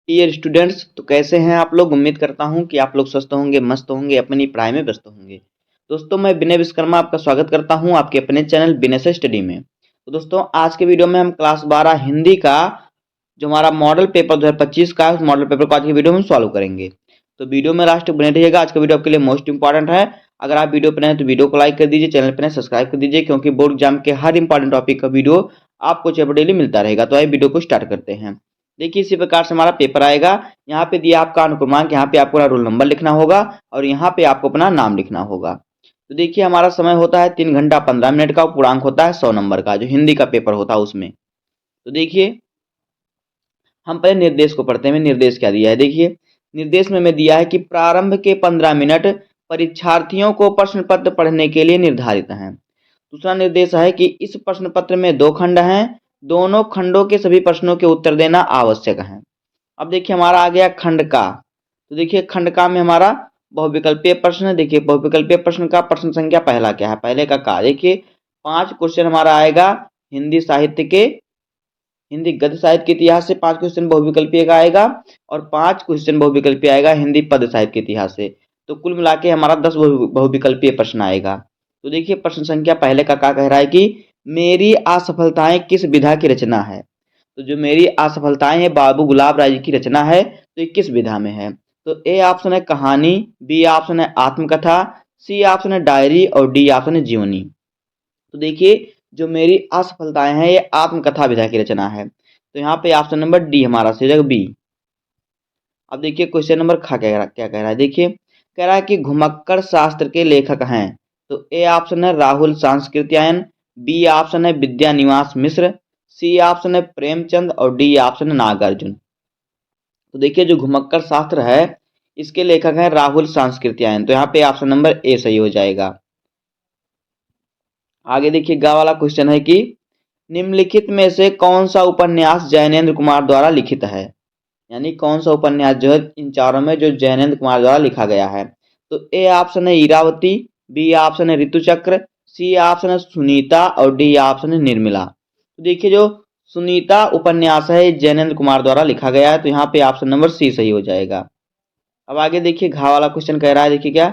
Dear students, तो कैसे हैं आप लोग। उम्मीद करता हूं कि आप लोग स्वस्थ होंगे, मस्त होंगे, अपनी पढ़ाई में व्यस्त होंगे। दोस्तों, मैं विनय विश्वकर्मा आपका स्वागत करता हूं आपके अपने चैनल विनय से स्टडी में। तो दोस्तों, आज के वीडियो में हम क्लास 12 हिंदी का जो हमारा मॉडल पेपर 2025 का है, उस मॉडल पेपर को आज की वीडियो में सॉल्व करेंगे। तो वीडियो में लास्ट तक बने रहिएगा। आज का वीडियो आपके लिए मोस्ट इंपॉर्टेंट है। अगर आप वीडियो पर नए हैं तो वीडियो को लाइक कर दीजिए, चैनल पर नए सब्सक्राइब कर दीजिए, क्योंकि बोर्ड एग्जाम के हर इंपॉर्टेंट टॉपिक का वीडियो आपको डेली मिलता रहेगा। तो आइए वीडियो को स्टार्ट करते हैं। देखिए, इसी प्रकार से हमारा पेपर आएगा। यहाँ पे दिया आपका अनुक्रमांक, यहाँ पे आपको रोल नंबर लिखना होगा और यहाँ पे आपको अपना नाम लिखना होगा। तो देखिए, हमारा समय होता है 3 घंटा 15 मिनट का। पूर्णांक होता है 100 नंबर का, जो हिंदी का पेपर होता है उसमें। तो देखिए, हम पहले निर्देश को पढ़ते हैं। निर्देश क्या दिया है, देखिए निर्देश में दिया है कि प्रारंभ के 15 मिनट परीक्षार्थियों को प्रश्न पत्र पढ़ने के लिए निर्धारित हैं। दूसरा निर्देश है कि इस प्रश्न पत्र में 2 खंड हैं, दोनों खंडों के सभी प्रश्नों के उत्तर देना आवश्यक है। अब देखिए, हमारा आ गया खंड का। तो देखिए, खंड का में हमारा बहुविकल्पीय प्रश्न है। देखिए, बहुविकल्पीय प्रश्न का प्रश्न संख्या पहला क्या है, पहले का देखिए 5 क्वेश्चन हमारा आएगा हिंदी साहित्य के, हिंदी गद्य साहित्य के इतिहास से 5 क्वेश्चन बहुविकल्पीय का आएगा और 5 क्वेश्चन बहुविकल्पीय आएगा हिंदी पद साहित्य के इतिहास से। तो कुल मिला के हमारा 10 बहुविकल्पीय प्रश्न आएगा। तो देखिए, प्रश्न संख्या पहले का कह रहा है कि मेरी असफलताएं किस विधा की रचना है। तो जो मेरी असफलताएं हैं बाबू गुलाब राय जी की रचना है, तो ये किस विधा में है। तो ए ऑप्शन है कहानी, बी ऑप्शन है आत्मकथा, सी ऑप्शन है डायरी और डी ऑप्शन है जीवनी। तो देखिए, जो मेरी असफलताएं हैं ये आत्मकथा विधा की रचना है। तो यहाँ पे ऑप्शन नंबर डी हमारा सही रहेगा, बी। अब देखिए, क्वेश्चन नंबर क्या कह रहा है, देखिए कह रहा है कि घुमक्कड़ शास्त्र के लेखक हैं। तो ए ऑप्शन है राहुल सांस्कृत्यायन, बी ऑप्शन है विद्यानिवास मिश्र, सी ऑप्शन है प्रेमचंद और डी ऑप्शन है नागार्जुन। तो देखिए, जो घुमक्कड़ शास्त्र है इसके लेखक हैं राहुल सांस्कृत्यायन। तो यहाँ पे ऑप्शन नंबर ए सही हो जाएगा। आगे देखिए, गा वाला क्वेश्चन है कि निम्नलिखित में से कौन सा उपन्यास जैनेन्द्र कुमार द्वारा लिखित है। यानी कौन सा उपन्यास जो है इन चारों में जो जैनेन्द्र कुमार द्वारा लिखा गया है। तो ए ऑप्शन है इरावती, बी ऑप्शन है ऋतुचक्र, सी ऑप्शन है सुनीता और डी ऑप्शन है निर्मला। तो देखिए, जो सुनीता उपन्यास है जैनेन्द्र कुमार द्वारा लिखा गया है। तो यहाँ पे ऑप्शन नंबर सी सही हो जाएगा। अब आगे देखिए, घा वाला क्वेश्चन कह रहा है, देखिए क्या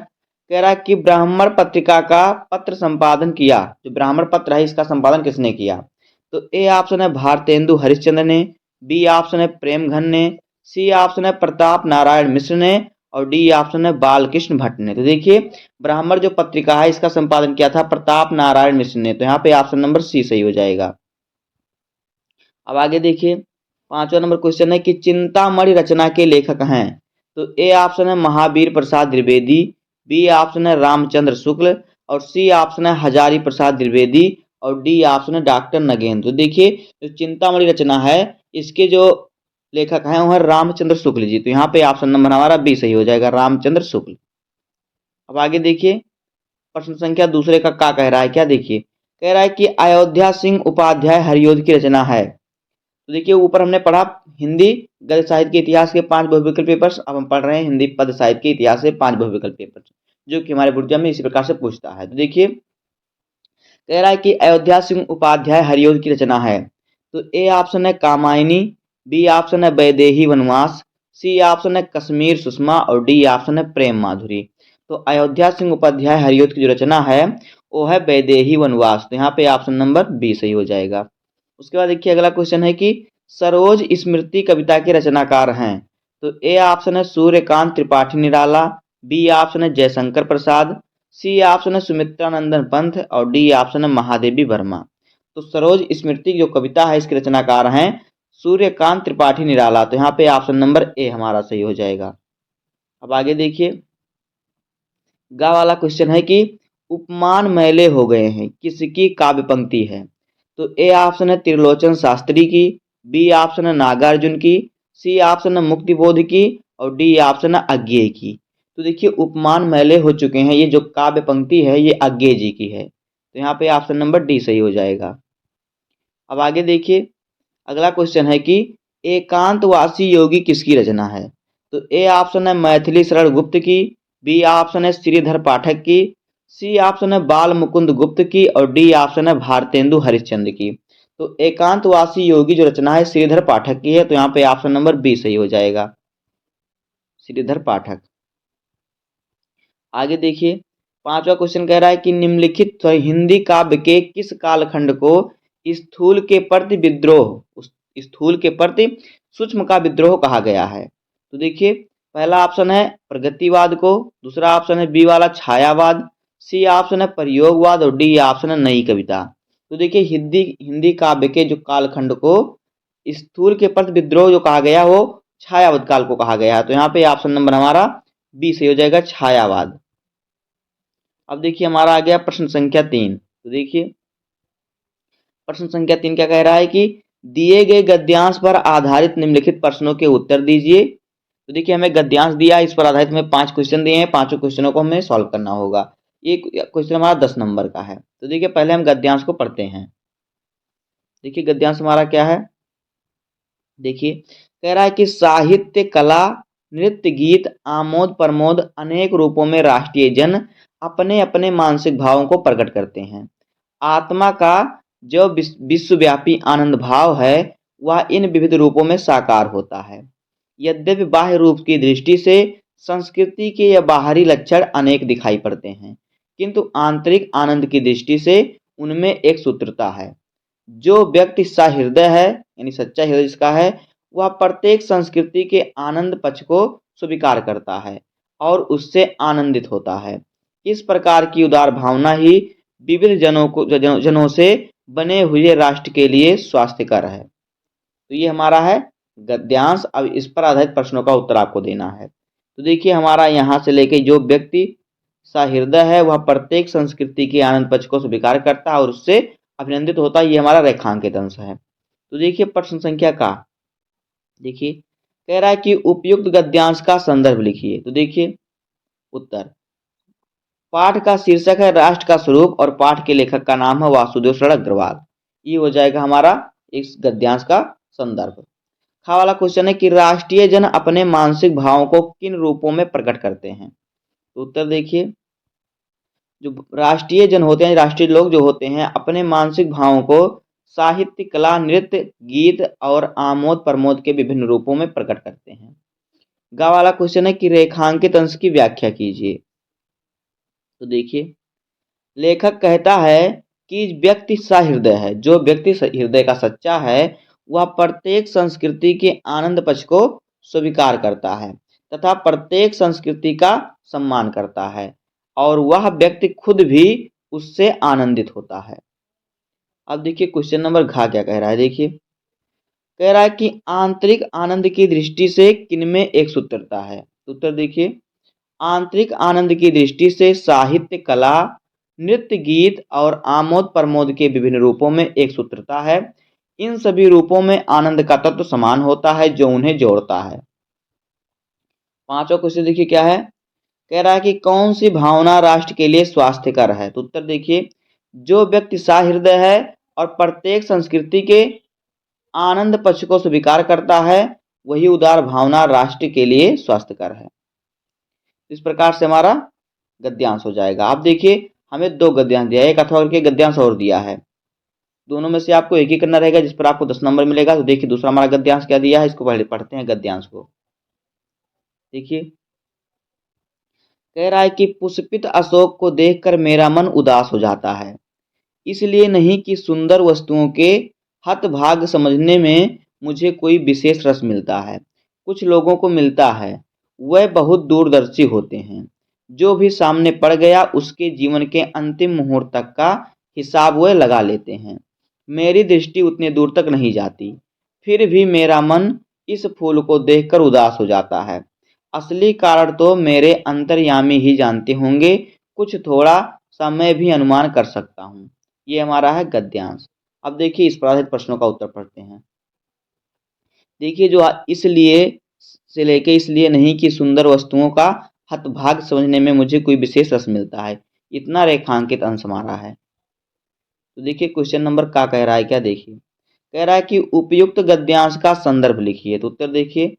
कह रहा है कि ब्राह्मण पत्रिका का पत्र संपादन किया। जो ब्राह्मण पत्र है इसका संपादन किसने किया। तो ए ऑप्शन है भारतेंदु हरिश्चंद्र ने, बी ऑप्शन है प्रेमघन ने, सी ऑप्शन है प्रताप नारायण मिश्र ने और डी ऑप्शन है बालकृष्ण भट्ट ने। तो देखिए, ब्राह्मण जो पत्रिका है इसका संपादन किया था प्रताप नारायण मिश्र ने। तो यहाँ पे ऑप्शन नंबर सी सही हो जाएगा। अब आगे देखिए, 5वां नंबर क्वेश्चन है कि चिंतामणि रचना के लेखक हैं। तो ए ऑप्शन है महावीर प्रसाद द्विवेदी, बी ऑप्शन है रामचंद्र शुक्ल और सी ऑप्शन है हजारी प्रसाद द्विवेदी और डी ऑप्शन है डॉक्टर नगेंद्र। तो देखिए, जो चिंतामणि रचना है इसके जो लेखक हैं वह रामचंद्र शुक्ल जी। तो यहाँ पे ऑप्शन नंबर हमारा बी सही हो जाएगा, रामचंद्र शुक्ल। अब आगे देखिए, प्रश्न संख्या दूसरे का कह रहा है, क्या देखिए कह रहा है कि अयोध्या सिंह उपाध्याय हरियोध की रचना है। तो देखिए, ऊपर हमने पढ़ा हिंदी गद्य साहित्य के इतिहास के 5 बहुविकल्पीय प्रश्न। अब हम पढ़ रहे हैं हिंदी पद साहित्य के इतिहास से 5 बहुविकल्पीय प्रश्न, जो कि हमारे बोर्ड एग्जाम में इसी प्रकार से पूछता है। तो देखिए, कह रहा है कि अयोध्या सिंह उपाध्याय हरियोध की रचना है। तो ए ऑप्शन है कामायनी, बी ऑप्शन है वैदेही वनवास, सी ऑप्शन है कश्मीर सुषमा और डी ऑप्शन है प्रेम माधुरी। तो अयोध्या सिंह उपाध्याय हरियोध की जो रचना है वो है वैदेही वनवास। तो यहाँ पे ऑप्शन नंबर बी सही हो जाएगा। उसके बाद देखिए, अगला क्वेश्चन है कि सरोज स्मृति कविता के रचनाकार हैं। तो ए ऑप्शन है सूर्यकांत त्रिपाठी निराला, बी ऑप्शन है जयशंकर प्रसाद, सी ऑप्शन है सुमित्रा नंदन पंथ और डी ऑप्शन है महादेवी वर्मा। तो सरोज स्मृति जो कविता है इसके रचनाकार हैं सूर्यकांत त्रिपाठी निराला। तो यहाँ पे ऑप्शन नंबर ए हमारा सही हो जाएगा। अब आगे देखिए, गा वाला क्वेश्चन है कि उपमान मैले हो गए हैं किसकी काव्य पंक्ति है। तो ए ऑप्शन है त्रिलोचन शास्त्री की, बी ऑप्शन है नागार्जुन की, सी ऑप्शन है मुक्तिबोध की और डी ऑप्शन है अज्ञेय की। तो देखिए, उपमान मैले हो चुके हैं, ये जो काव्य पंक्ति है ये अज्ञेय जी की है। तो यहाँ पे ऑप्शन नंबर डी सही हो जाएगा। अब आगे देखिए, अगला क्वेश्चन है कि एकांतवासी योगी किसकी रचना है। तो ए ऑप्शन है मैथिली शरण गुप्त की, बी ऑप्शन है श्रीधर पाठक की, सी ऑप्शन है बाल मुकुंद गुप्त की और डी ऑप्शन है भारतेंदु हरिश्चंद्र की। तो एकांतवासी योगी जो रचना है श्रीधर पाठक की है, तो यहाँ पे ऑप्शन नंबर बी सही हो जाएगा, श्रीधर पाठक। आगे देखिए, पांचवा क्वेश्चन कह रहा है कि निम्नलिखित हिंदी काव्य के किस कालखंड को स्थूल के प्रति विद्रोह, स्थूल के प्रति सूक्ष्म का विद्रोह कहा गया है? तो देखिए, पहला ऑप्शन है प्रगतिवाद को, दूसरा ऑप्शन है बी वाला छायावाद, सी ऑप्शन है प्रयोगवाद और डी ऑप्शन है नई कविता। तो देखिए, हिंदी हिंदी काव्य के जो कालखंड को स्थूल के प्रति विद्रोह जो कहा गया वो छायावाद काल को कहा गया है। तो यहाँ पे ऑप्शन नंबर हमारा बी सही हो जाएगा, छायावाद। अब देखिए, हमारा आ गया प्रश्न संख्या 3। तो देखिए, प्रश्न संख्या 3 क्या कह रहा है कि दिए गए गद्यांश पर आधारित निम्नलिखित प्रश्नों के उत्तर दीजिए। तो देखिए, हमें गद्यांश दिया, इस पर आधारित हमें 5 क्वेश्चन दिए हैं, पांचों क्वेश्चनों को हमें सॉल्व करना होगा। ये क्वेश्चन हमारा 10 नंबर का है। तो देखिए, पहले हम गद्यांश को पढ़ते हैं। देखिए, गद्यांश हमारा क्या है, देखिए कह रहा है कि साहित्य, कला, नृत्य, गीत, आमोद प्रमोद अनेक रूपों में राष्ट्रीय जन अपने अपने मानसिक भावों को प्रकट करते हैं। आत्मा का जो विश्वव्यापी आनंद भाव है वह इन विविध रूपों में साकार होता है। यद्यपि बाह्य रूप की दृष्टि से संस्कृति के यह बाहरी लक्षण अनेक दिखाई पड़ते हैं, किंतु आंतरिक आनंद की दृष्टि से उनमें एक सूत्रता है। जो व्यक्ति सहृदय है, यानी सच्चा हृदय जिसका है, वह प्रत्येक संस्कृति के आनंद पक्ष को स्वीकार करता है और उससे आनंदित होता है। इस प्रकार की उदार भावना ही विविध जनों से बने हुए राष्ट्र के लिए स्वास्थ्यकर है। तो ये हमारा है गद्यांश। अब इस पर आधारित प्रश्नों का उत्तर आपको देना है। तो देखिए, हमारा यहाँ से लेके जो व्यक्ति सहृदय है वह प्रत्येक संस्कृति के आनंद पक्ष को स्वीकार करता है और उससे अभिनंदित होता है, ये हमारा रेखांकित अंश है। तो देखिए, प्रश्न संख्या का देखिए कह रहा है कि उपयुक्त गद्यांश का संदर्भ लिखिए। तो देखिए, उत्तर, पाठ का शीर्षक है राष्ट्र का स्वरूप और पाठ के लेखक का नाम है वासुदेव शरण अग्रवाल। ये हो जाएगा हमारा इस गद्यांश का संदर्भ। खा वाला क्वेश्चन है कि राष्ट्रीय जन अपने मानसिक भावों को किन रूपों में प्रकट करते हैं? तो उत्तर देखिए, जो राष्ट्रीय जन होते हैं, राष्ट्रीय लोग जो होते हैं, अपने मानसिक भावों को साहित्य, कला, नृत्य, गीत और आमोद प्रमोद के विभिन्न रूपों में प्रकट करते हैं। गा वाला क्वेश्चन है कि रेखांकित अंश की व्याख्या कीजिए। तो देखिए, लेखक कहता है कि व्यक्ति सहृदय है, जो व्यक्ति हृदय का सच्चा है वह प्रत्येक संस्कृति के आनंद पक्ष को स्वीकार करता है तथा प्रत्येक संस्कृति का सम्मान करता है और वह व्यक्ति खुद भी उससे आनंदित होता है। अब देखिए, क्वेश्चन नंबर घ क्या कह रहा है, देखिए कह रहा है कि आंतरिक आनंद की दृष्टि से किनमें एक सूत्रता है? तो उत्तर देखिए, आंतरिक आनंद की दृष्टि से साहित्य, कला, नृत्य, गीत और आमोद प्रमोद के विभिन्न रूपों में एक सूत्रता है। इन सभी रूपों में आनंद का तत्व समान होता है जो उन्हें जोड़ता है। पांचवा क्वेश्चन देखिए क्या है, कह रहा है कि कौन सी भावना राष्ट्र के लिए स्वास्थ्यकर है? तो उत्तर देखिए, जो व्यक्ति सहृदय है और प्रत्येक संस्कृति के आनंद पक्ष को स्वीकार करता है वही उदार भावना राष्ट्र के लिए स्वास्थ्यकर है। इस प्रकार से हमारा गद्यांश हो जाएगा। आप देखिए, हमें 2 गद्यांश दिया है, एक अथवा के गद्यांश और दिया है, दोनों में से आपको एक ही करना रहेगा जिस पर आपको 10 नंबर मिलेगा। तो देखिए, दूसरा हमारा गद्यांश क्या दिया है, इसको पहले पढ़ते हैं गद्यांश को। देखिए, कह रहा है कि पुष्पित अशोक को देखकर मेरा मन उदास हो जाता है, इसलिए नहीं कि सुंदर वस्तुओं के हतभाग समझने में मुझे कोई विशेष रस मिलता है। कुछ लोगों को मिलता है, वह बहुत दूरदर्शी होते हैं। जो भी सामने पड़ गया उसके जीवन के अंतिम मुहूर्त तक का हिसाब वह लगा लेते हैं। मेरी दृष्टि उतने दूर तक नहीं जाती, फिर भी मेरा मन इस फूल को देखकर उदास हो जाता है। असली कारण तो मेरे अंतर्यामी ही जानते होंगे, कुछ थोड़ा सा मैं भी अनुमान कर सकता हूँ। ये हमारा है गद्यांश। अब देखिए, इस पर आधारित प्रश्नों का उत्तर पढ़ते हैं। देखिए, जो इसलिए से लेके इसलिए नहीं कि सुंदर वस्तुओं का हतभाग समझने में मुझे कोई विशेष रस मिलता है, इतना रेखांकित अंश हमारा है। तो देखिए, क्वेश्चन नंबर का कह रहा है क्या, देखिए कह रहा है कि उपयुक्त गद्यांश का संदर्भ लिखिए। तो उत्तर देखिए,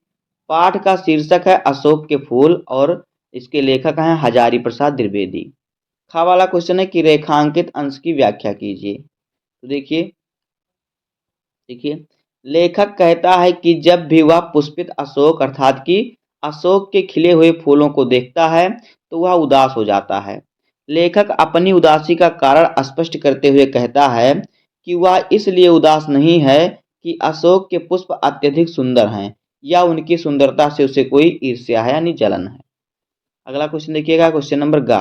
पाठ का शीर्षक है अशोक के फूल और इसके लेखक हैं हजारी प्रसाद द्विवेदी। खा वाला क्वेश्चन है कि रेखांकित अंश की व्याख्या कीजिए। तो देखिए, देखिए, लेखक कहता है कि जब भी वह पुष्पित अशोक अर्थात कि अशोक के खिले हुए फूलों को देखता है तो वह उदास हो जाता है। लेखक अपनी उदासी का कारण स्पष्ट करते हुए कहता है कि वह इसलिए उदास नहीं है कि अशोक के पुष्प अत्यधिक सुंदर हैं या उनकी सुंदरता से उसे कोई ईर्ष्या है यानी जलन है। अगला क्वेश्चन देखिएगा, क्वेश्चन नंबर गा।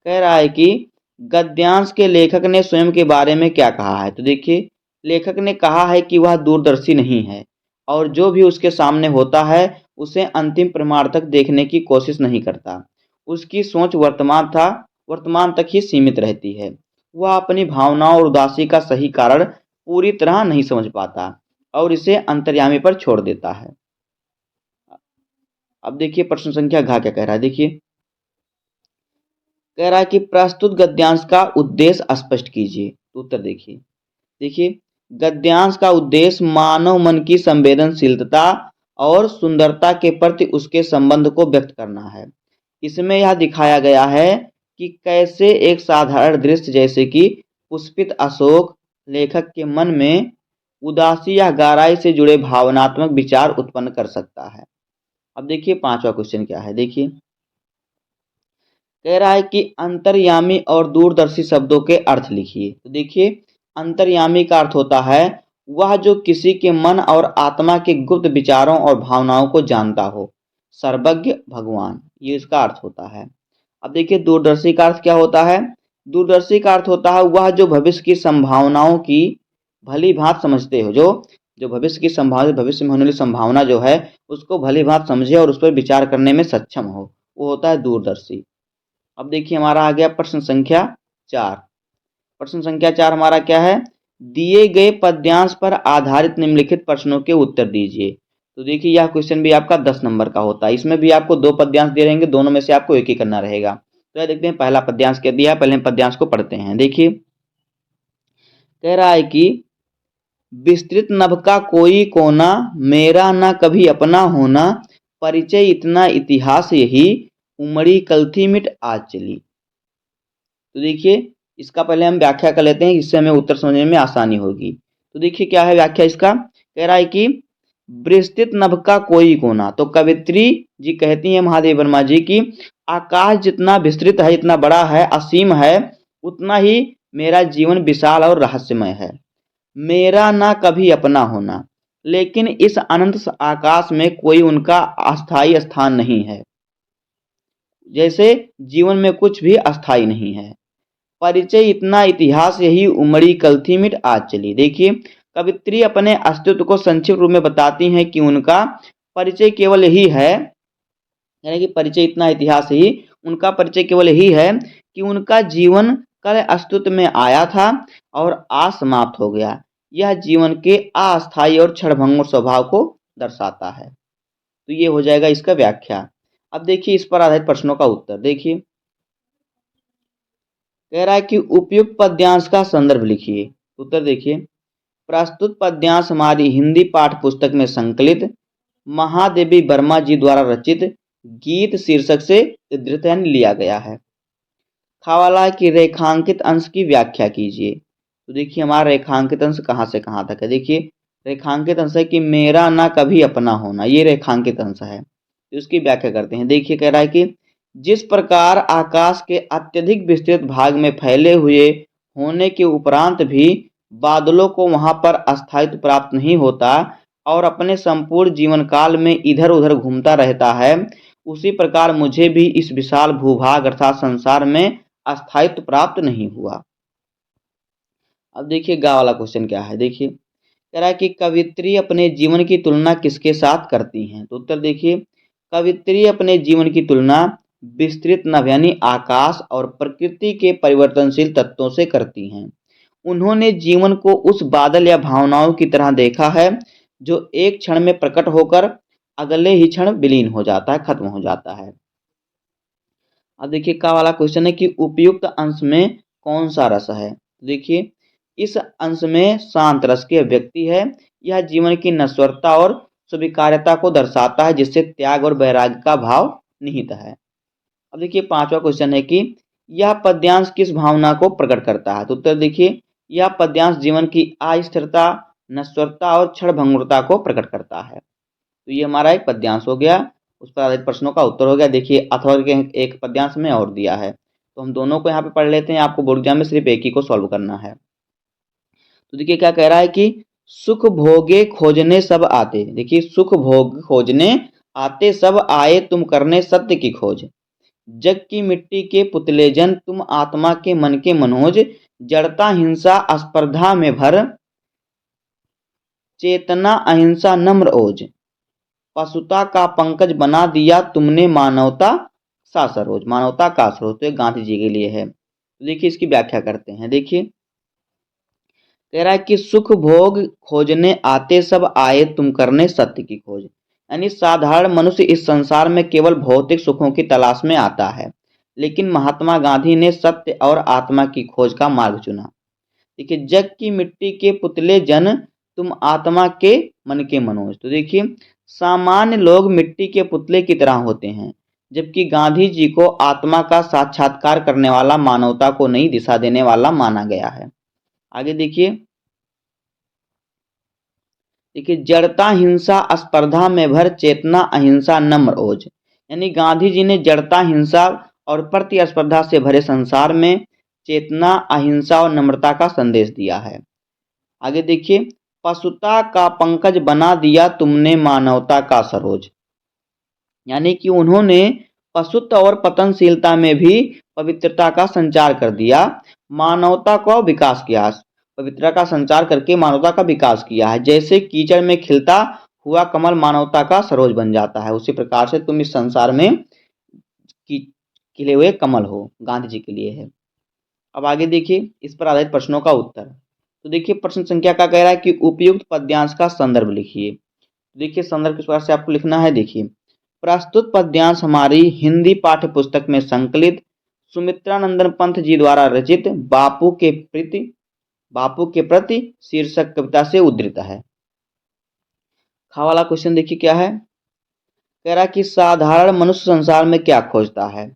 कह रहा है कि गद्यांश के लेखक ने स्वयं के बारे में क्या कहा है। तो देखिए, लेखक ने कहा है कि वह दूरदर्शी नहीं है और जो भी उसके सामने होता है उसे अंतिम प्रमाण तक देखने की कोशिश नहीं करता। उसकी सोच वर्तमान तक ही सीमित रहती है। वह अपनी भावनाओं और उदासी का सही कारण पूरी तरह नहीं समझ पाता और इसे अंतर्यामी पर छोड़ देता है। अब देखिए प्रश्न संख्या घ क्या कह रहा है। देखिए, कह रहा है कि प्रस्तुत गद्यांश का उद्देश्य स्पष्ट कीजिए। तो उत्तर देखिए, देखिए गद्यांश का उद्देश्य मानव मन की संवेदनशीलता और सुंदरता के प्रति उसके संबंध को व्यक्त करना है। इसमें यह दिखाया गया है कि कैसे एक साधारण दृश्य जैसे कि पुष्पित अशोक लेखक के मन में उदासी या गहराई से जुड़े भावनात्मक विचार उत्पन्न कर सकता है। अब देखिए पांचवा क्वेश्चन क्या है। देखिए, कह रहा है कि अंतर्यामी और दूरदर्शी शब्दों के अर्थ लिखिए। तो देखिए, अंतर्यामी का अर्थ होता है वह जो किसी के मन और आत्मा के गुप्त विचारों और भावनाओं को जानता हो, सर्वज्ञ भगवान, ये इसका अर्थ होता है। अब देखिए दूरदर्शी का अर्थ क्या होता है। दूरदर्शी का अर्थ होता है वह जो भविष्य की संभावनाओं की भली भांति समझते हो, जो जो भविष्य की संभावना, भविष्य में होने वाली संभावना जो है उसको भली भांति समझे और उस पर विचार करने में सक्षम हो, वो होता है दूरदर्शी। अब देखिए हमारा आ गया प्रश्न संख्या 4। प्रश्न संख्या 4 हमारा क्या है। दिए गए पद्यांश पर आधारित निम्नलिखित प्रश्नों के उत्तर दीजिए। तो देखिए यह क्वेश्चन भी आपका 10 नंबर का होता है। इसमें भी आपको 2 पद्यांश दे रहेंगे, दोनों में से आपको एक ही करना रहेगा। तो यह देखते हैं पहला पद्यांश क्या दिया है, पहले हम पद्यांश को पढ़ते हैं। देखिए, कह रहा है कि विस्तृत नभ का कोई कोना, मेरा ना कभी अपना होना, परिचय इतना इतिहास यही, उमड़ी कलथी मिट आज चली। तो देखिए इसका पहले हम व्याख्या कर लेते हैं, इससे हमें उत्तर समझने में आसानी होगी। तो देखिए क्या है व्याख्या इसका। कह रहा है कि विस्तृत नभ का कोई कोना, तो कवित्री जी कहती हैं महादेव वर्मा जी की आकाश जितना विस्तृत है, इतना बड़ा है, असीम है, उतना ही मेरा जीवन विशाल और रहस्यमय है। मेरा ना कभी अपना होना, लेकिन इस अनंत आकाश में कोई उनका अस्थायी स्थान नहीं है, जैसे जीवन में कुछ भी अस्थायी नहीं है। परिचय इतना इतिहास यही, उमड़ी कलथी मिट आज चली। देखिए कवित्री अपने अस्तित्व को संक्षिप्त रूप में बताती हैं कि उनका परिचय केवल यही है, यानी कि परिचय इतना इतिहास ही, उनका परिचय केवल यही है कि उनका जीवन कल अस्तित्व में आया था और आज समाप्त हो गया। यह जीवन के अस्थायी और क्षणभंगुर स्वभाव को दर्शाता है। तो ये हो जाएगा इसका व्याख्या। अब देखिए इस पर आधारित प्रश्नों का उत्तर। देखिए कह रहा है कि उपयुक्त पद्यांश का संदर्भ लिखिए। उत्तर देखिए, प्रस्तुत पद्यांश हमारी हिंदी पाठ्य पुस्तक में संकलित महादेवी वर्मा जी द्वारा रचित गीत शीर्षक से उद्धृत लिया गया है। खावाला की रेखांकित अंश की व्याख्या कीजिए। तो देखिए हमारा रेखांकित अंश कहाँ से कहाँ तक है। देखिए रेखांकित अंश है कि मेरा ना कभी अपना होना, ये रेखांकित अंश है। तो उसकी व्याख्या करते हैं। देखिए कह रहा है कि जिस प्रकार आकाश के अत्यधिक विस्तृत भाग में फैले हुए होने के उपरांत भी बादलों को वहां पर अस्थायित्व प्राप्त नहीं होता और अपने संपूर्ण जीवन काल में इधर उधर घूमता रहता है, उसी प्रकार मुझे भी इस विशाल भूभाग अर्थात संसार में अस्थायित्व प्राप्त नहीं हुआ। अब देखिए गा वाला क्वेश्चन क्या है। देखिए कह रहा है कि कवित्री अपने जीवन की तुलना किसके साथ करती हैं। तो उत्तर देखिए, कवित्री अपने जीवन की तुलना विस्तृत नभ यानी आकाश और प्रकृति के परिवर्तनशील तत्वों से करती हैं। उन्होंने जीवन को उस बादल या भावनाओं की तरह देखा है जो एक क्षण में प्रकट होकर अगले ही क्षण विलीन हो जाता है, खत्म हो जाता है। अब देखिए का वाला क्वेश्चन है कि उपयुक्त अंश में कौन सा रस है। देखिए इस अंश में शांत रस की अभिव्यक्ति है। यह जीवन की नश्वरता और स्वीकार्यता को दर्शाता है, जिससे त्याग और वैराग्य का भाव निहित है। अब देखिए पांचवा क्वेश्चन है कि यह पद्यांश किस भावना को प्रकट करता है। तो उत्तर देखिए, यह पद्यांश जीवन की अस्थिरता, नश्वरता और क्षणभंगुरता को प्रकट करता है। तो ये हमारा एक पद्यांश हो गया, उस पर आधारित प्रश्नों का उत्तर हो गया। देखिए अथवा के एक पद्यांश में और दिया है, तो हम दोनों को यहाँ पे पढ़ लेते हैं। आपको बोर्ड एग्जाम में सिर्फ एक ही को सॉल्व करना है। तो देखिए क्या कह रहा है कि सुख भोगे खोजने सब आते। देखिए सुख भोग खोजने आते सब आए, तुम करने सत्य की खोज। जग की मिट्टी के पुतले जन, तुम आत्मा के मन के मनोज। जड़ता हिंसा स्पर्धा में भर, चेतना अहिंसा नम्र ओज। पशुता का पंकज बना दिया तुमने, मानवता सा सरोज। मानवता का सरोज तो ये गांधी जी के लिए है। तो देखिए इसकी व्याख्या करते हैं। देखिए कह रहा है कि सुख भोग खोजने आते सब आए, तुम करने सत्य की खोज। यानी साधारण मनुष्य इस संसार में केवल भौतिक सुखों की तलाश में आता है, लेकिन महात्मा गांधी ने सत्य और आत्मा की खोज का मार्ग चुना। देखिए जग की मिट्टी के पुतले जन, तुम आत्मा के मन के मनोज। तो देखिए सामान्य लोग मिट्टी के पुतले की तरह होते हैं, जबकि गांधी जी को आत्मा का साक्षात्कार करने वाला, मानवता को नई दिशा देने वाला माना गया है। आगे देखिए, देखिए जड़ता हिंसा स्पर्धा में भर, चेतना अहिंसा नम्र ओज। यानी गांधी जी ने जड़ता हिंसा और प्रतिस्पर्धा से भरे संसार में चेतना अहिंसा और नम्रता का संदेश दिया है। आगे देखिए, पशुता का पंकज बना दिया तुमने, मानवता का सरोज। यानी कि उन्होंने पशुत्व और पतनशीलता में भी पवित्रता का संचार कर दिया, मानवता का विकास किया। पवित्रता का संचार करके मानवता का विकास किया है। जैसे कीचड़ में खिलता हुआ कमल मानवता का सरोज बन जाता है, उसी प्रकार से तुम इस संसार में खिले हुए कमल हो, गांधी जी के लिए है। अब आगे देखिए इस पर आधारित प्रश्नों का उत्तर। तो देखिए प्रश्न संख्या का कह रहा है कि उपयुक्त पद्यांश का संदर्भ लिखिए। देखिए संदर्भ किस प्रकार से आपको लिखना है। देखिए प्रस्तुत पद्यांश हमारी हिंदी पाठ्य पुस्तक में संकलित सुमित्रानंदन पंत जी द्वारा रचित बापू के प्रति शीर्षक कविता से उद्धृत है। खा वाला क्वेश्चन देखिए क्या है। कह रहा है कि साधारण मनुष्य संसार में क्या खोजता है।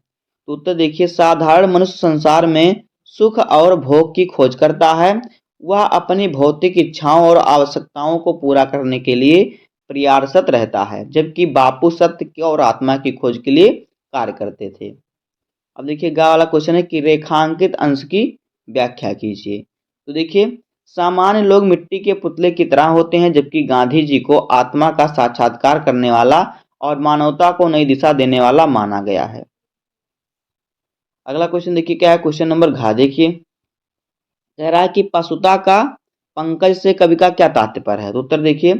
तो उत्तर देखिए, साधारण मनुष्य संसार में सुख और भोग की खोज करता है। वह अपनी भौतिक इच्छाओं और आवश्यकताओं को पूरा करने के लिए प्रयासरत रहता है, जबकि बापू सत्य की और आत्मा की खोज के लिए कार्य करते थे। अब देखिए गा वाला क्वेश्चन है कि रेखांकित अंश की व्याख्या कीजिए। तो देखिए सामान्य लोग मिट्टी के पुतले की तरह होते हैं, जबकि गांधी जी को आत्मा का साक्षात्कार करने वाला और मानवता को नई दिशा देने वाला माना गया है। अगला क्वेश्चन देखिए क्या है। क्वेश्चन नंबर घ देखिए, कह रहा है कि पशुता का पंकज से कवि का क्या तात्पर्य है। तो उत्तर देखिए,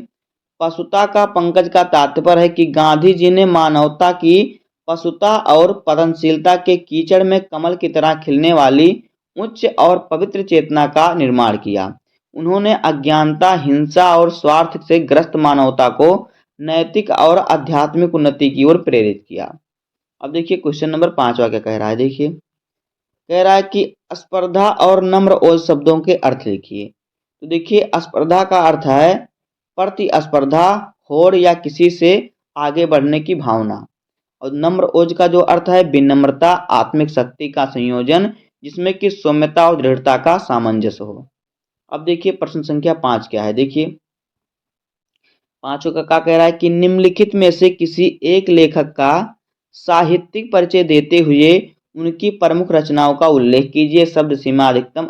पशुता का पंकज का तात्पर्य है कि गांधी जी ने मानवता की पशुता और पतनशीलता के कीचड़ में कमल की तरह खिलने वाली उच्च और पवित्र चेतना का निर्माण किया। उन्होंने अज्ञानता, हिंसा और स्वार्थ से ग्रस्त मानवता को नैतिक और आध्यात्मिक उन्नति की ओर प्रेरित किया। अब देखिए क्वेश्चन नंबर 5 क्या कह रहा है। देखिए कह रहा है कि स्पर्धा और नम्र ओज शब्दों के अर्थ लिखिए। तो देखिए स्पर्धा का अर्थ है प्रतिस्पर्धा, होड़ या किसी से आगे बढ़ने की भावना। और नम्र ओज का जो अर्थ है विनम्रता, आत्मिक शक्ति का संयोजन, जिसमें कि सौम्यता और दृढ़ता का सामंजस्य हो। अब देखिए प्रश्न संख्या 5 क्या है। देखिए 5 का क्या कह रहा है कि निम्नलिखित में से किसी एक लेखक का साहित्यिक परिचय देते हुए उनकी प्रमुख रचनाओं का उल्लेख कीजिए। शब्द सीमा अधिकतम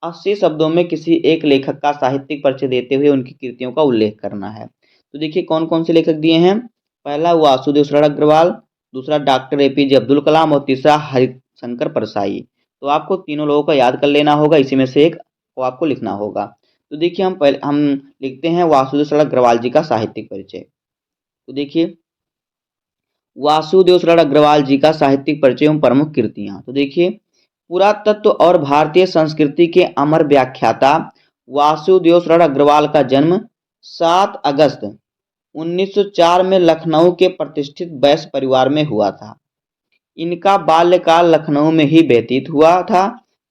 80 शब्दों में किसी एक लेखक का साहित्यिक परिचय देते हुए उनकी कृतियों का उल्लेख करना है। तो देखिए कौन कौन से लेखक दिए हैं। पहला वासुदेव शरण अग्रवाल, दूसरा डॉक्टर एपीजे अब्दुल कलाम और तीसरा हरिशंकर परसाई। तो आपको तीनों लोगों को याद कर लेना होगा, इसी में से एक को आपको लिखना होगा। तो देखिए हम लिखते हैं वासुदेव शरण अग्रवाल जी का साहित्यिक परिचय। तो देखिए वासुदेव शरण अग्रवाल जी का साहित्यिक परिचय एवं प्रमुख कृतियां। तो देखिए पुरातत्व और भारतीय संस्कृति के अमर व्याख्याता वासुदेव शरण अग्रवाल का जन्म 7 अगस्त 1904 में लखनऊ के प्रतिष्ठित वैश्य परिवार में हुआ था। इनका बाल्यकाल लखनऊ में ही व्यतीत हुआ था।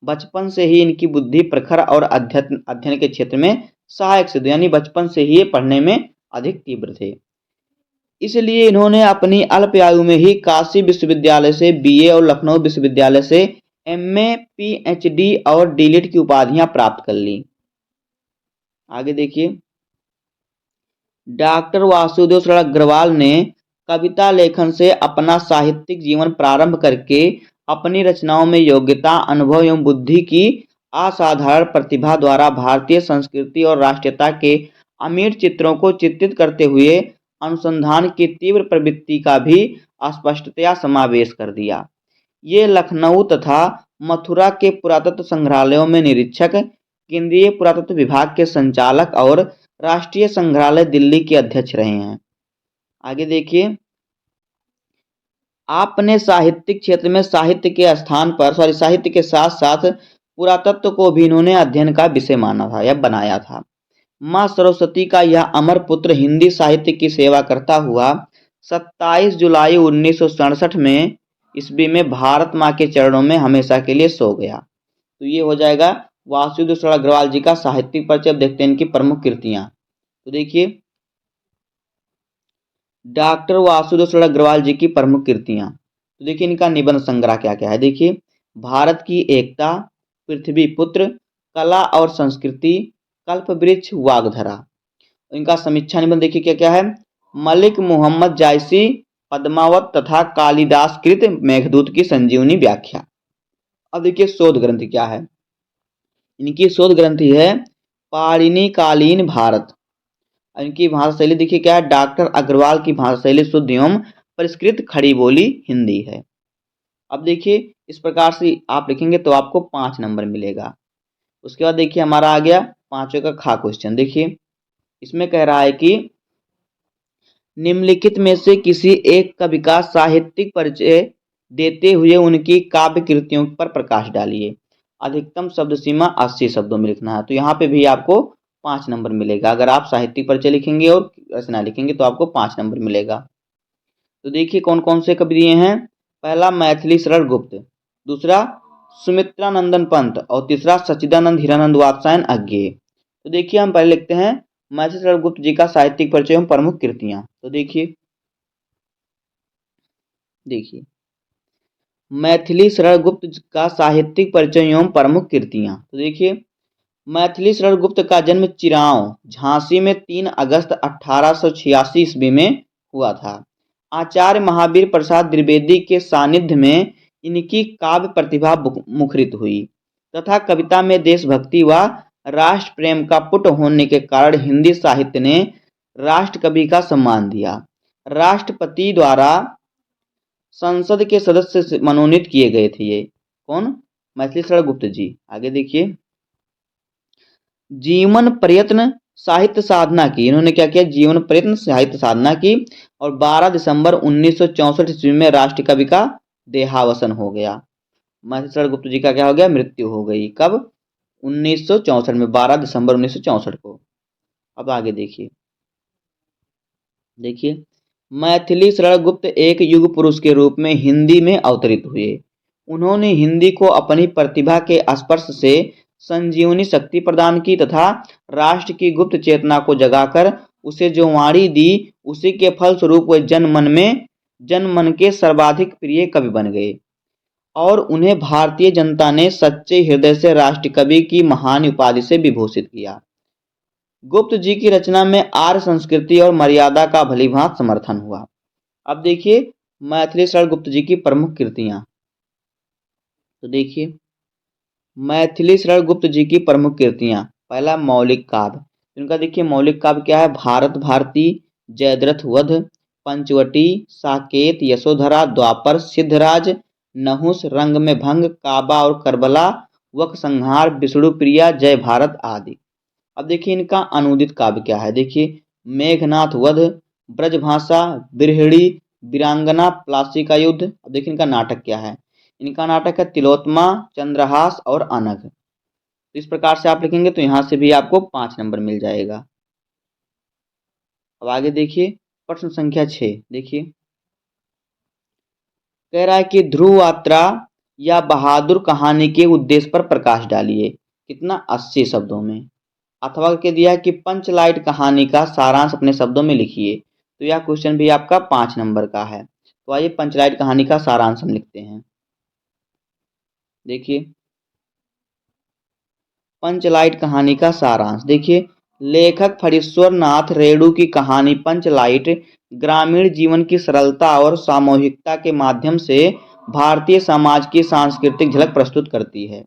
बचपन से ही इनकी बुद्धि प्रखर और अध्ययन के क्षेत्र में सहायक सिद्ध, यानी बचपन से ही ये पढ़ने में अधिक तीव्र थे। इसलिए इन्होंने अपनी अल्प आयु में ही काशी विश्वविद्यालय से बीए और लखनऊ विश्वविद्यालय से एमए, पीएचडी और डीलिट की उपाधियां प्राप्त कर ली। आगे देखिए, डॉक्टर वासुदेव शरण अग्रवाल ने कविता लेखन से अपना साहित्यिक जीवन प्रारंभ करके अपनी रचनाओं में योग्यता, अनुभव एवं बुद्धि की असाधारण प्रतिभा द्वारा भारतीय संस्कृति और राष्ट्रीयता के अमीर चित्रों को चित्रित करते हुए अनुसंधान की तीव्र प्रवृत्ति का भी स्पष्टतया समावेश कर दिया। ये लखनऊ तथा मथुरा के पुरातत्व संग्रहालयों में निरीक्षक, केंद्रीय पुरातत्व विभाग के संचालक और राष्ट्रीय संग्रहालय दिल्ली के अध्यक्ष रहे हैं। आगे देखिए, आपने साहित्यिक क्षेत्र में साहित्य के साथ साथ पुरातत्व को भी इन्होंने अध्ययन का विषय माना था या बनाया था। माँ सरस्वती का यह अमर पुत्र हिंदी साहित्य की सेवा करता हुआ 27 जुलाई 1967 में ईस्वी में भारत माँ के चरणों में हमेशा के लिए सो गया। तो ये हो जाएगा वासुदेव शरण अग्रवाल जी का साहित्यिक परिचय। अब देखते हैं इनकी प्रमुख कृतियां। तो देखिए, डॉक्टर वासुदेव शरण अग्रवाल जी की प्रमुख कृतियां। तो देखिए, इनका निबंध संग्रह क्या क्या है। देखिए, भारत की एकता, पृथ्वी पुत्र, कला और संस्कृति, कल्पवृक्ष, वाग्धरा। इनका समीक्षा निबंध देखिए क्या क्या है। मलिक मुहम्मद जायसी, पद्मावत तथा कालिदास कृत मेघदूत की संजीवनी व्याख्या। अब देखिए, शोध ग्रंथ क्या है। इनकी शोध ग्रंथि है पाणिनि कालीन भारत। इनकी भाषा शैली देखिए क्या है। डॉक्टर अग्रवाल की भाषा शैली शुद्ध एवं परिष्कृत खड़ी बोली हिंदी है। अब देखिए, इस प्रकार से आप लिखेंगे तो आपको 5 नंबर मिलेगा। उसके बाद देखिए, हमारा आ गया 5वें का खा क्वेश्चन। देखिए, इसमें कह रहा है कि निम्नलिखित में से किसी एक कवि का साहित्यिक परिचय देते हुए उनकी काव्य कृतियों पर प्रकाश डालिए। अधिकतम शब्द सीमा 80 शब्दों में लिखना है। तो यहाँ पे भी आपको 5 नंबर मिलेगा। अगर आप साहित्यिक परिचय लिखेंगे और रचना लिखेंगे तो आपको 5 नंबर मिलेगा। तो देखिए कौन कौन से कवि दिए हैं। पहला मैथिली शरण गुप्त, दूसरा सुमित्रानंदन पंत और तीसरा सच्चिदानंद हीरानंद वात्स्यायन अज्ञेय। तो देखिए, हम पहले लिखते हैं मैथिली शरण गुप्त जी का साहित्यिक परिचय एवं प्रमुख कृतियां। तो देखिए मैथिली शरण गुप्त का साहित्यिक परिचय एवं प्रमुख कृतियां। तो देखिए, मैथिली शरण गुप्त का जन्म चिरांव, झांसी में 3 अगस्त 1886 ईस्वी में हुआ था। आचार्य महावीर प्रसाद द्विवेदी के सानिध्य में इनकी काव्य प्रतिभा मुखरित हुई तथा कविता में देशभक्ति व राष्ट्र प्रेम का पुट होने के कारण हिंदी साहित्य ने राष्ट्र कवि का सम्मान दिया। राष्ट्रपति द्वारा संसद के सदस्य से मनोनीत किए गए थे। ये कौन? मैथिली शरण गुप्त जी। आगे देखिए, जीवन प्रयत्न साहित्य साधना की। इन्होंने क्या किया? जीवन प्रयत्न साहित्य साधना की और 12 दिसंबर 1964 ईस्वी में राष्ट्र कवि का देहावसन हो गया। मैथिली शरण गुप्त जी का क्या हो गया? मृत्यु हो गई। कब? 1964 में, 12 दिसंबर 1964 को। अब आगे देखिए, मैथिली शरण गुप्त एक युग पुरुष के रूप में हिंदी में अवतरित हुए। उन्होंने हिंदी को अपनी प्रतिभा के स्पर्श से संजीवनी शक्ति प्रदान की तथा राष्ट्र की गुप्त चेतना को जगाकर उसे जो वाणी दी, उसी के फलस्वरूप वे जनमन के सर्वाधिक प्रिय कवि बन गए और उन्हें भारतीय जनता ने सच्चे हृदय से राष्ट्र कवि की महान उपाधि से विभूषित किया। गुप्त जी की रचना में आर्य संस्कृति और मर्यादा का भलीभांति समर्थन हुआ। अब देखिए, मैथिली शरण गुप्त जी की प्रमुख कृतियां। तो देखिए, मैथिली शरण गुप्त जी की प्रमुख कृतियां। पहला, मौलिक काव्य। इनका देखिए मौलिक काव्य क्या है। भारत भारती, जयद्रथ वध, पंचवटी, साकेत, यशोधरा, द्वापर, सिद्धराज, नहुस, रंग में भंग, काबा और करबला, वक संहार, विष्णु प्रिया, जय भारत आदि। अब देखिए, इनका अनुदित काव्य क्या है। देखिए, मेघनाथ वध, ब्रजभाषा, बिरहिणी, वीरांगना, प्लासी का युद्ध। अब देखिए, इनका नाटक क्या है। इनका नाटक है तिलोत्तमा, चंद्रहास और अनघ। तो इस प्रकार से आप लिखेंगे तो यहां से भी आपको 5 नंबर मिल जाएगा। अब आगे देखिए, प्रश्न संख्या 6। देखिए, कह रहा है कि ध्रुव यात्रा या बहादुर कहानी के उद्देश्य पर प्रकाश डालिए। कितना? 80 शब्दों में। अथवा के दिया है कि पंचलाइट कहानी का सारांश अपने शब्दों में लिखिए। तो यह क्वेश्चन भी आपका 5 नंबर का है। तो आइए पंचलाइट कहानी का सारांश हम लिखते हैं। देखिए, पंचलाइट कहानी का सारांश। देखिए, लेखक फणीश्वर नाथ रेणु की कहानी पंचलाइट ग्रामीण जीवन की सरलता और सामूहिकता के माध्यम से भारतीय समाज की सांस्कृतिक झलक प्रस्तुत करती है।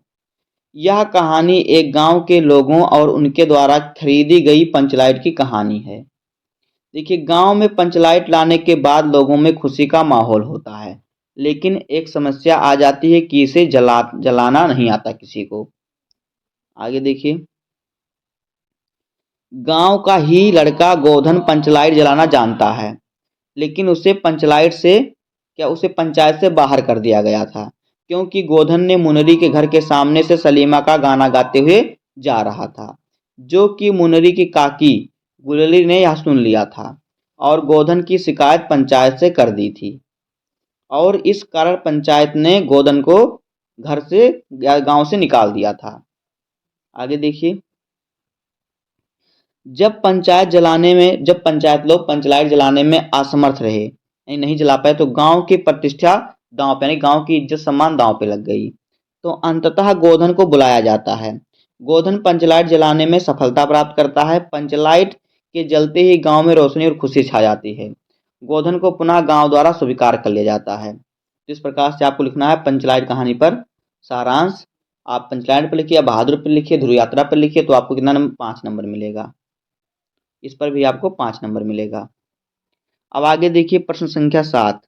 यह कहानी एक गांव के लोगों और उनके द्वारा खरीदी गई पंचलाइट की कहानी है। देखिए, गांव में पंचलाइट लाने के बाद लोगों में खुशी का माहौल होता है, लेकिन एक समस्या आ जाती है कि इसे जलाना नहीं आता किसी को। आगे देखिए, गांव का ही लड़का गोधन पंचलाइट जलाना जानता है, लेकिन उसे पंचायत से बाहर कर दिया गया था, क्योंकि गोधन ने मुनरी के घर के सामने से सलीमा का गाना गाते हुए जा रहा था, जो कि मुनरी की काकी गुलरी ने यह सुन लिया था और गोधन की शिकायत पंचायत से कर दी थी, और इस कारण पंचायत ने गोधन को घर से गांव से निकाल दिया था। आगे देखिए, जब पंचायत लोग पंचलाइट जलाने में असमर्थ रहे, नहीं जला पाए, तो गांव की प्रतिष्ठा दांव पे, यानी गांव की इज्जत सम्मान दांव पे लग गई। तो अंततः गोधन को बुलाया जाता है। गोधन पंचलाइट जलाने में सफलता प्राप्त करता है। पंचलाइट के जलते ही गांव में रोशनी और खुशी छा जाती है। गोधन को पुनः गांव द्वारा स्वीकार कर लिया जाता है। इस प्रकार से आपको लिखना है पंचलाइट कहानी पर सारांश। आप पंचलाइट पर लिखिए या बहादुर पर लिखिए, ध्रुव यात्रा पर लिखिए, तो आपको कितना नंबर? 5 नंबर मिलेगा। इस पर भी आपको 5 नंबर मिलेगा। अब आगे देखिए प्रश्न संख्या 7।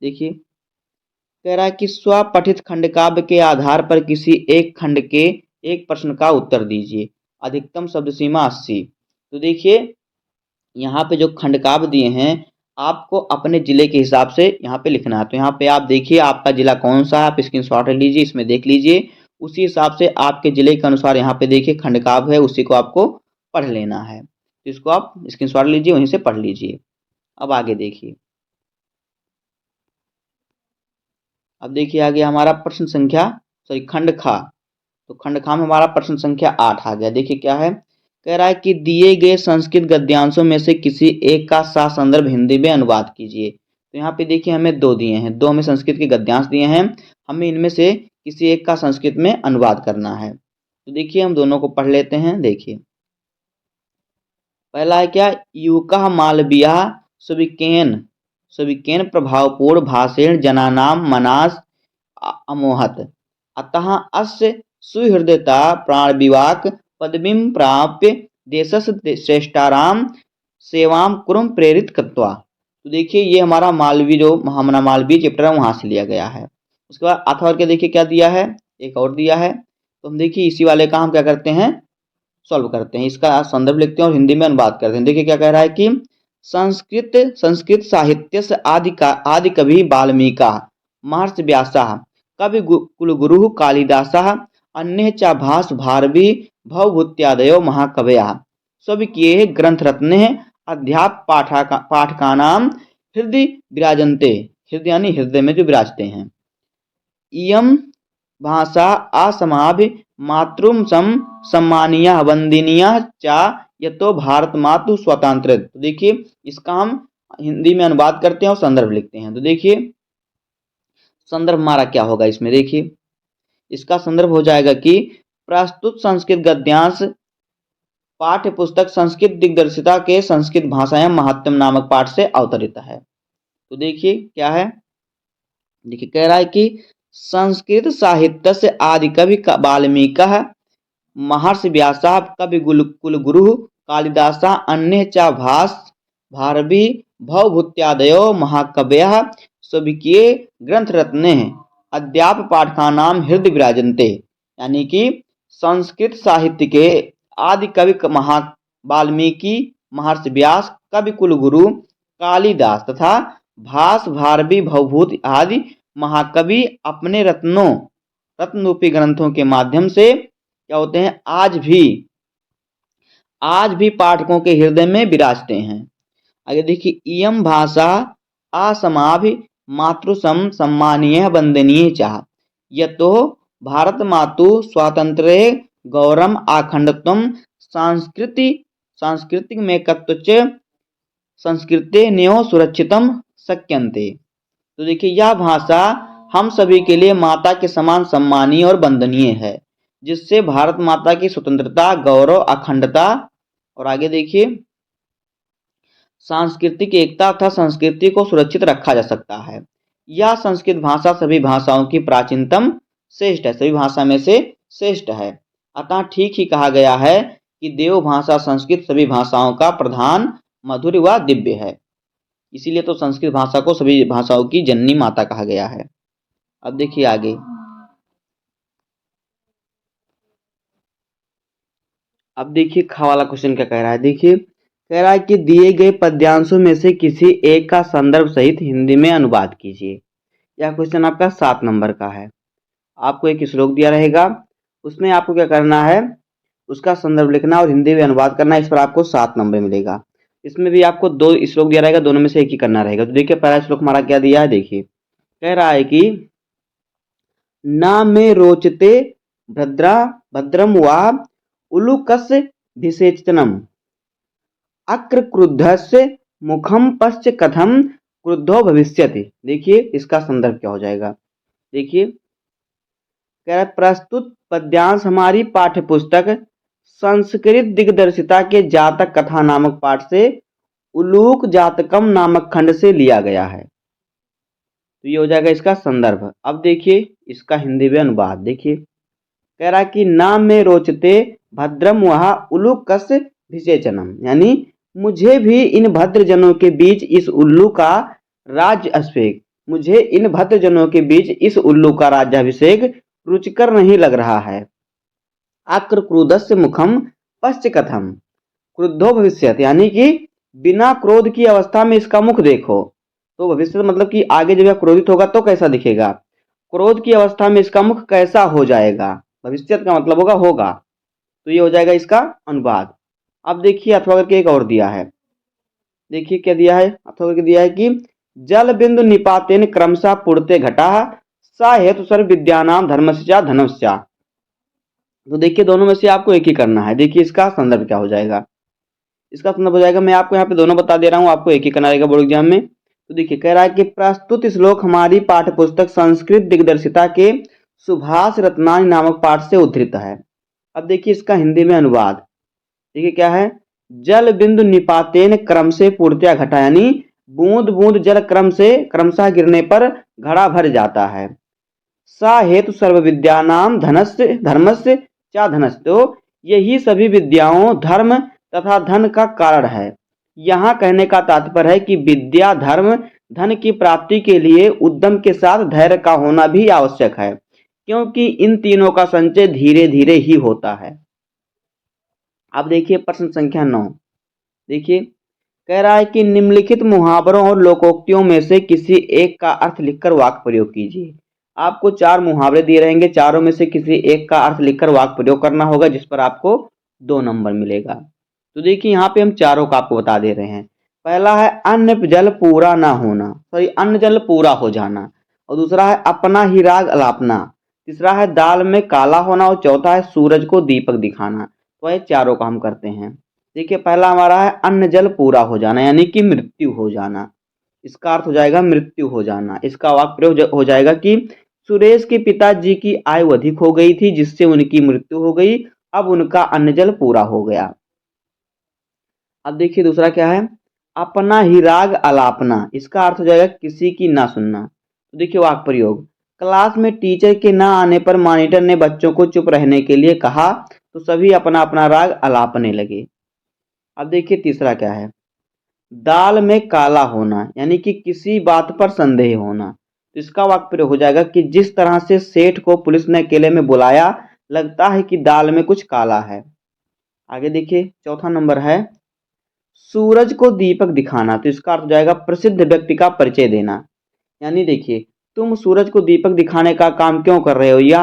देखिए, कह रहा है कि स्वपठित खंडकाव्य के आधार पर किसी एक खंड के एक प्रश्न का उत्तर दीजिए। अधिकतम शब्द सीमा 80। तो देखिए, यहाँ पे जो खंडकाव्य दिए हैं आपको अपने जिले के हिसाब से यहाँ पे लिखना है। तो यहाँ पे आप देखिए आपका जिला कौन सा है, आप स्क्रीनशॉट ले लीजिए, इसमें देख लीजिए, उसी हिसाब से आपके जिले के अनुसार यहाँ पे देखिए खंडकाव्य है, उसी को आपको पढ़ लेना है। तो इसको आप स्क्रीनशॉट लीजिए, वहीं से पढ़ लीजिए। अब आगे देखिए, अब देखिए आगे हमारा प्रश्न संख्या खंड खा। तो खंड खा में हमारा प्रश्न संख्या 8 आ गया। देखिए क्या है, कह रहा है कि दिए गए संस्कृत गद्यांशों में से किसी एक का संदर्भ हिंदी में अनुवाद कीजिए। तो यहाँ पे देखिए हमें 2 दिए हैं, 2 हमें संस्कृत के गद्यांश दिए हैं, हमें इनमें से किसी एक का संस्कृत में अनुवाद करना है। तो देखिए हम दोनों को पढ़ लेते हैं। देखिए पहला है क्या, युका मालवीय सुविकेन प्रभावपूर्ण भाषेण जनानां मनास अमोहत, अतः अस्य सुहृदता प्राणविवाक पदवीं प्राप्य देशस्य श्रेष्ठाराम सेवां कुरुम प्रेरित कृत्वा। तो देखिए ये हमारा मालवीय चैप्टर है, वहां से लिया गया है। उसके बाद अथवा के देखिए क्या दिया है, एक और दिया है। तो हम देखिए इसी वाले का हम क्या करते हैं, सॉल्व करते हैं, इसका संदर्भ लिखते हैं और हिंदी में अनुवाद करते हैं। देखिए क्या कह रहा है कि संस्कृत साहित्य से आदि कवि वाल्मीकि महर्षि व्यासः कवि कुलगुरुः कालिदासः अन्ये च भास भारवी भवभूत्यादयो महाकवयः स्वकीये ग्रंथरत्ने अध्याप पाठकानां हृदय विराजन्ते। हृदय यानी हृदय में जो विराजते हैं। इयं भाषा असमाभि मातृम सम्मानीय वंदनीय च यतो भारत मातु स्वतंत्र। तो देखिए इसका हम हिंदी में अनुवाद करते हैं और संदर्भ लिखते हैं। तो देखिए संदर्भ हमारा क्या होगा इसमें, देखिए इसका संदर्भ हो जाएगा कि प्रस्तुत संस्कृत गद्यांश पाठ्य पुस्तक संस्कृत दिग्दर्शिता के संस्कृत भाषा एवं महात्म नामक पाठ से अवतरित है। तो देखिए क्या है, देखिए कह रहा है कि संस्कृत साहित्य से आदि कवि वाल्मीकि महर्षि व्यासः कवि कुलगुरुः कालिदासः अन्ये च भास भारवी भवभूत्यादयो महाकवयः स्वकीये ग्रंथरत्ने अद्याप पाठकानां हृदय विराजन्ते। यानी कि संस्कृत साहित्य के आदि कवि वाल्मीकि महर्षि व्यास कवि कुलगुरु कालिदास तथा भास भारवी भवभूत आदि महाकवि अपने रत्नरूपी ग्रंथों के माध्यम से क्या होते हैं, आज भी पाठकों के हृदय में विराजते हैं। आगे देखिए, इयं भाषा असमाभि मातृसम सम्मानीय वंदनीय चाह यतो भारत मातु स्वातंत्र्य गौरम अखंडत्वम सांस्कृतिक मेकत्व संस्कृते न्यो सुरक्षितम शक्यन्ते। तो देखिए यह भाषा हम सभी के लिए माता के समान सम्मानीय और वंदनीय है, जिससे भारत माता की स्वतंत्रता, गौरव, अखंडता और आगे देखिए सांस्कृतिक एकता तथा संस्कृति को सुरक्षित रखा जा सकता है। यह संस्कृत भाषा सभी भाषाओं की प्राचीनतम श्रेष्ठ है, सभी भाषा में से श्रेष्ठ है। अतः ठीक ही कहा गया है कि देव भाषा संस्कृत सभी भाषाओं का प्रधान, मधुर व दिव्य है। इसीलिए तो संस्कृत भाषा को सभी भाषाओं की जननी माता कहा गया है। अब देखिए आगे, अब देखिए खा वाला क्वेश्चन क्या कह रहा है। देखिए कह रहा है कि दिए गए पद्यांशों में से किसी एक का संदर्भ सहित हिंदी में अनुवाद कीजिए। यह क्वेश्चन आपका 7 नंबर का है। आपको एक श्लोक दिया रहेगा, उसमें आपको क्या करना है, उसका संदर्भ लिखना और हिंदी में अनुवाद करना। इस पर आपको 7 नंबर मिलेगा। इसमें भी आपको 2 श्लोक दिया रहेगा, दोनों में से एक ही करना रहेगा। तो देखिए पहला श्लोक हमारा क्या दिया है, देखिए कह रहा है कि न मे रोचते भद्रम वा उलूकस्य भिषेचनम अक्रक्रुद्धस्य मुखम पश्च कथम क्रुद्धो भविष्यति। देखिए इसका संदर्भ क्या हो जाएगा। देखिए कह रहा है प्रस्तुत पद्यांश हमारी पाठ्य पुस्तक संस्कृत दिग्दर्शिता के जातक कथा नामक पाठ से उलूक जातकम नामक खंड से लिया गया है। तो ये हो जाएगा इसका संदर्भ। अब देखिए इसका हिंदी में अनुवाद। देखिए कह रहा है कि नाम में रोचते भद्रम वहा उलूकस्य भिषेचनम, यानी मुझे भी इन भद्रजनों के बीच इस उल्लू का राज्याभिषेक, मुझे इन भद्रजनों के बीच इस उल्लू का राज्याभिषेक रुचिकर नहीं लग रहा है। आक्र क्रोधस्य मुखम पश्च कथम क्रुद्धो भविष्यति, यानी कि बिना क्रोध की अवस्था में इसका मुख देखो तो भविष्य मतलब कि आगे जब यह क्रोधित होगा तो कैसा दिखेगा, क्रोध की अवस्था में इसका मुख कैसा हो जाएगा, भविष्य का मतलब होगा। तो ये हो जाएगा इसका अनुवाद। अब देखिए अथवा करके एक और दिया है। देखिए क्या दिया है, अथवा करके दिया है कि जल बिंदु निपातेन क्रमशः पुड़ते घटा सा हेतु सर्व विद्यानाम धर्मस्या धनस्या। तो देखिए दोनों में से आपको एक ही करना है। देखिए इसका संदर्भ क्या हो जाएगा, इसका संदर्भ हो जाएगा, मैं आपको यहाँ पे दोनों बता दे रहा हूँ, आपको एक ही करना रहेगा बोर्ड एग्जाम में। तो देखिए कह रहा है कि प्रस्तुत श्लोक हमारी पाठ्य पुस्तक संस्कृत दिग्दर्शिता के सुभाष रत्नानी नामक पाठ से उद्धृत है। अब देखिए इसका हिंदी में अनुवाद। देखिए क्या है, जल बिंदु निपातेन क्रम से पूर्त्या घटा, यानी बूंद बूंद जल क्रम से क्रमशः गिरने पर घड़ा भर जाता है। सा हेतु सर्व विद्यानाम धनस्य धर्मस्य चा धनस्य, तो यही सभी विद्याओं धर्म तथा धन का कारण है। यहाँ कहने का तात्पर्य है कि विद्या धर्म धन की प्राप्ति के लिए उद्यम के साथ धैर्य का होना भी आवश्यक है, क्योंकि इन तीनों का संचय धीरे धीरे ही होता है। अब देखिए प्रश्न संख्या 9। देखिए कह रहा है कि निम्नलिखित मुहावरों और लोकोक्तियों में से किसी एक का अर्थ लिखकर वाक्य प्रयोग कीजिए। आपको 4 मुहावरे दिए रहेंगे, चारों में से किसी एक का अर्थ लिखकर वाक्य प्रयोग करना होगा, जिस पर आपको 2 नंबर मिलेगा। तो देखिए यहाँ पे हम चारों का आपको बता दे रहे हैं। पहला है अन्न जल पूरा ना होना, सॉरी अन्न जल पूरा हो जाना, और दूसरा है अपना ही राग अलापना, तीसरा है दाल में काला होना, और चौथा है सूरज को दीपक दिखाना। तो ये चारों काम करते हैं। देखिए पहला हमारा है अन्न जल पूरा हो जाना, यानी कि मृत्यु हो जाना। इसका अर्थ हो जाएगा मृत्यु हो जाना। इसका वाक्य प्रयोग हो जाएगा कि सुरेश के पिताजी की आयु अधिक हो गई थी, जिससे उनकी मृत्यु हो गई, अब उनका अन्न जल पूरा हो गया। अब देखिए दूसरा क्या है, अपना ही राग अलापना। इसका अर्थ हो जाएगा किसी की ना सुनना। तो देखिए वाक्य प्रयोग, क्लास में टीचर के ना आने पर मॉनिटर ने बच्चों को चुप रहने के लिए कहा, तो सभी अपना अपना राग अलापने लगे। अब देखिए तीसरा क्या है, दाल में काला होना, यानी कि किसी बात पर संदेह होना। तो इसका वाक्य प्रयोग हो जाएगा कि जिस तरह से सेठ को पुलिस ने अकेले में बुलाया, लगता है कि दाल में कुछ काला है। आगे देखिए चौथा नंबर है सूरज को दीपक दिखाना। तो इसका अर्थ हो जाएगा प्रसिद्ध व्यक्ति का परिचय देना, यानी देखिए तुम सूरज को दीपक दिखाने का काम क्यों कर रहे हो, यह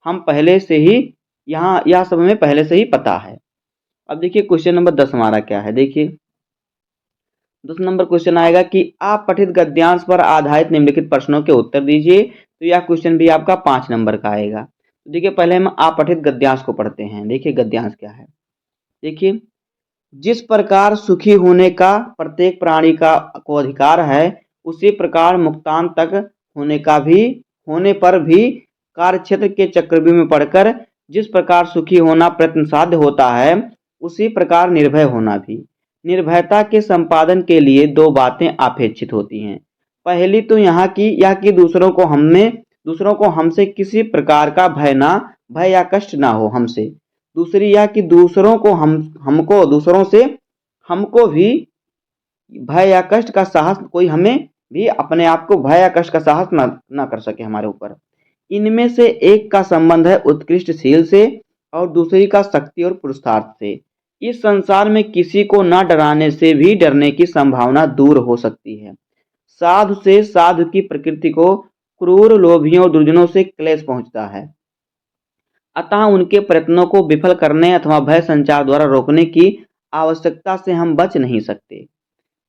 हम पहले से ही यह सब हमें पहले से ही पता है। अब देखिए क्वेश्चन नंबर 10 हमारा क्या है। देखिए 10 नंबर क्वेश्चन आएगा कि आप पठित गद्यांश पर आधारित निम्नलिखित प्रश्नों के उत्तर दीजिए। तो यह क्वेश्चन भी आपका 5 नंबर का आएगा। तो देखिए पहले हम आप पठित गद्यांश को पढ़ते हैं। देखिए गद्यांश क्या है। देखिए जिस प्रकार सुखी होने का प्रत्येक प्राणी को अधिकार है, उसी प्रकार मुक्तांत तक होने पर भी कार्यक्षेत्र के चक्रव्यूह में पड़कर जिस प्रकार सुखी होना प्रयत्न साध्य होता है, उसी प्रकार निर्भय होना भी। निर्भयता के संपादन के लिए दो बातें अपेक्षित होती हैं। पहली तो यहाँ की यह कि दूसरों को हमसे किसी प्रकार का भय या कष्ट ना हो हमसे। दूसरी यह कि दूसरों से हमको भी भय या कष्ट का साहस, कोई हमें भी अपने आप को भय या कष्ट का साहस ना कर सके हमारे ऊपर। इनमें से एक का संबंध है उत्कृष्टशील से और दूसरी का शक्ति और पुरुषार्थ से। इस संसार में किसी को न डराने से भी डरने की संभावना दूर हो सकती है। साधु से साधु की प्रकृति को क्रूर, लोभियों और दुर्जनों से क्लेश पहुंचता है, अतः उनके प्रयत्नों को विफल करने अथवा भय संचार द्वारा रोकने की आवश्यकता से हम बच नहीं सकते।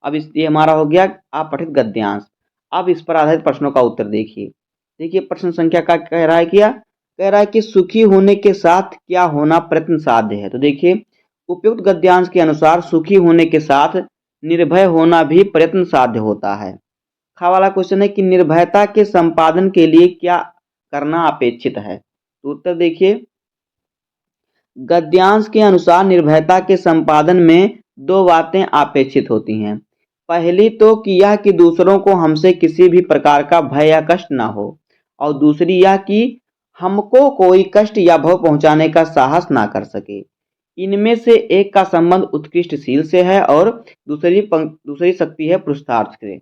अब ये हमारा हो गया अपठित गद्यांश। अब इस पर आधारित प्रश्नों का उत्तर देखिए। देखिए प्रश्न संख्या का कह रहा है कह रहा है कि सुखी होने के साथ क्या होना प्रयत्न साध्य है। तो देखिए उपयुक्त गद्यांश के अनुसार सुखी होने के साथ निर्भय होना भी प्रयत्न साध्य होता है। खा वाला क्वेश्चन है कि निर्भयता के संपादन के लिए क्या करना अपेक्षित है। तो उत्तर देखिए, गद्यांश के अनुसार निर्भयता के संपादन में दो बातें अपेक्षित होती हैं। पहली तो कि यह कि दूसरों को हमसे किसी भी प्रकार का भय या कष्ट ना हो, और दूसरी यह कि हमको कोई कष्ट या भय पहुंचाने का साहस ना कर सके। इनमें से एक का संबंध उत्कृष्टशील से है और दूसरी शक्ति है पुरुषार्थ से।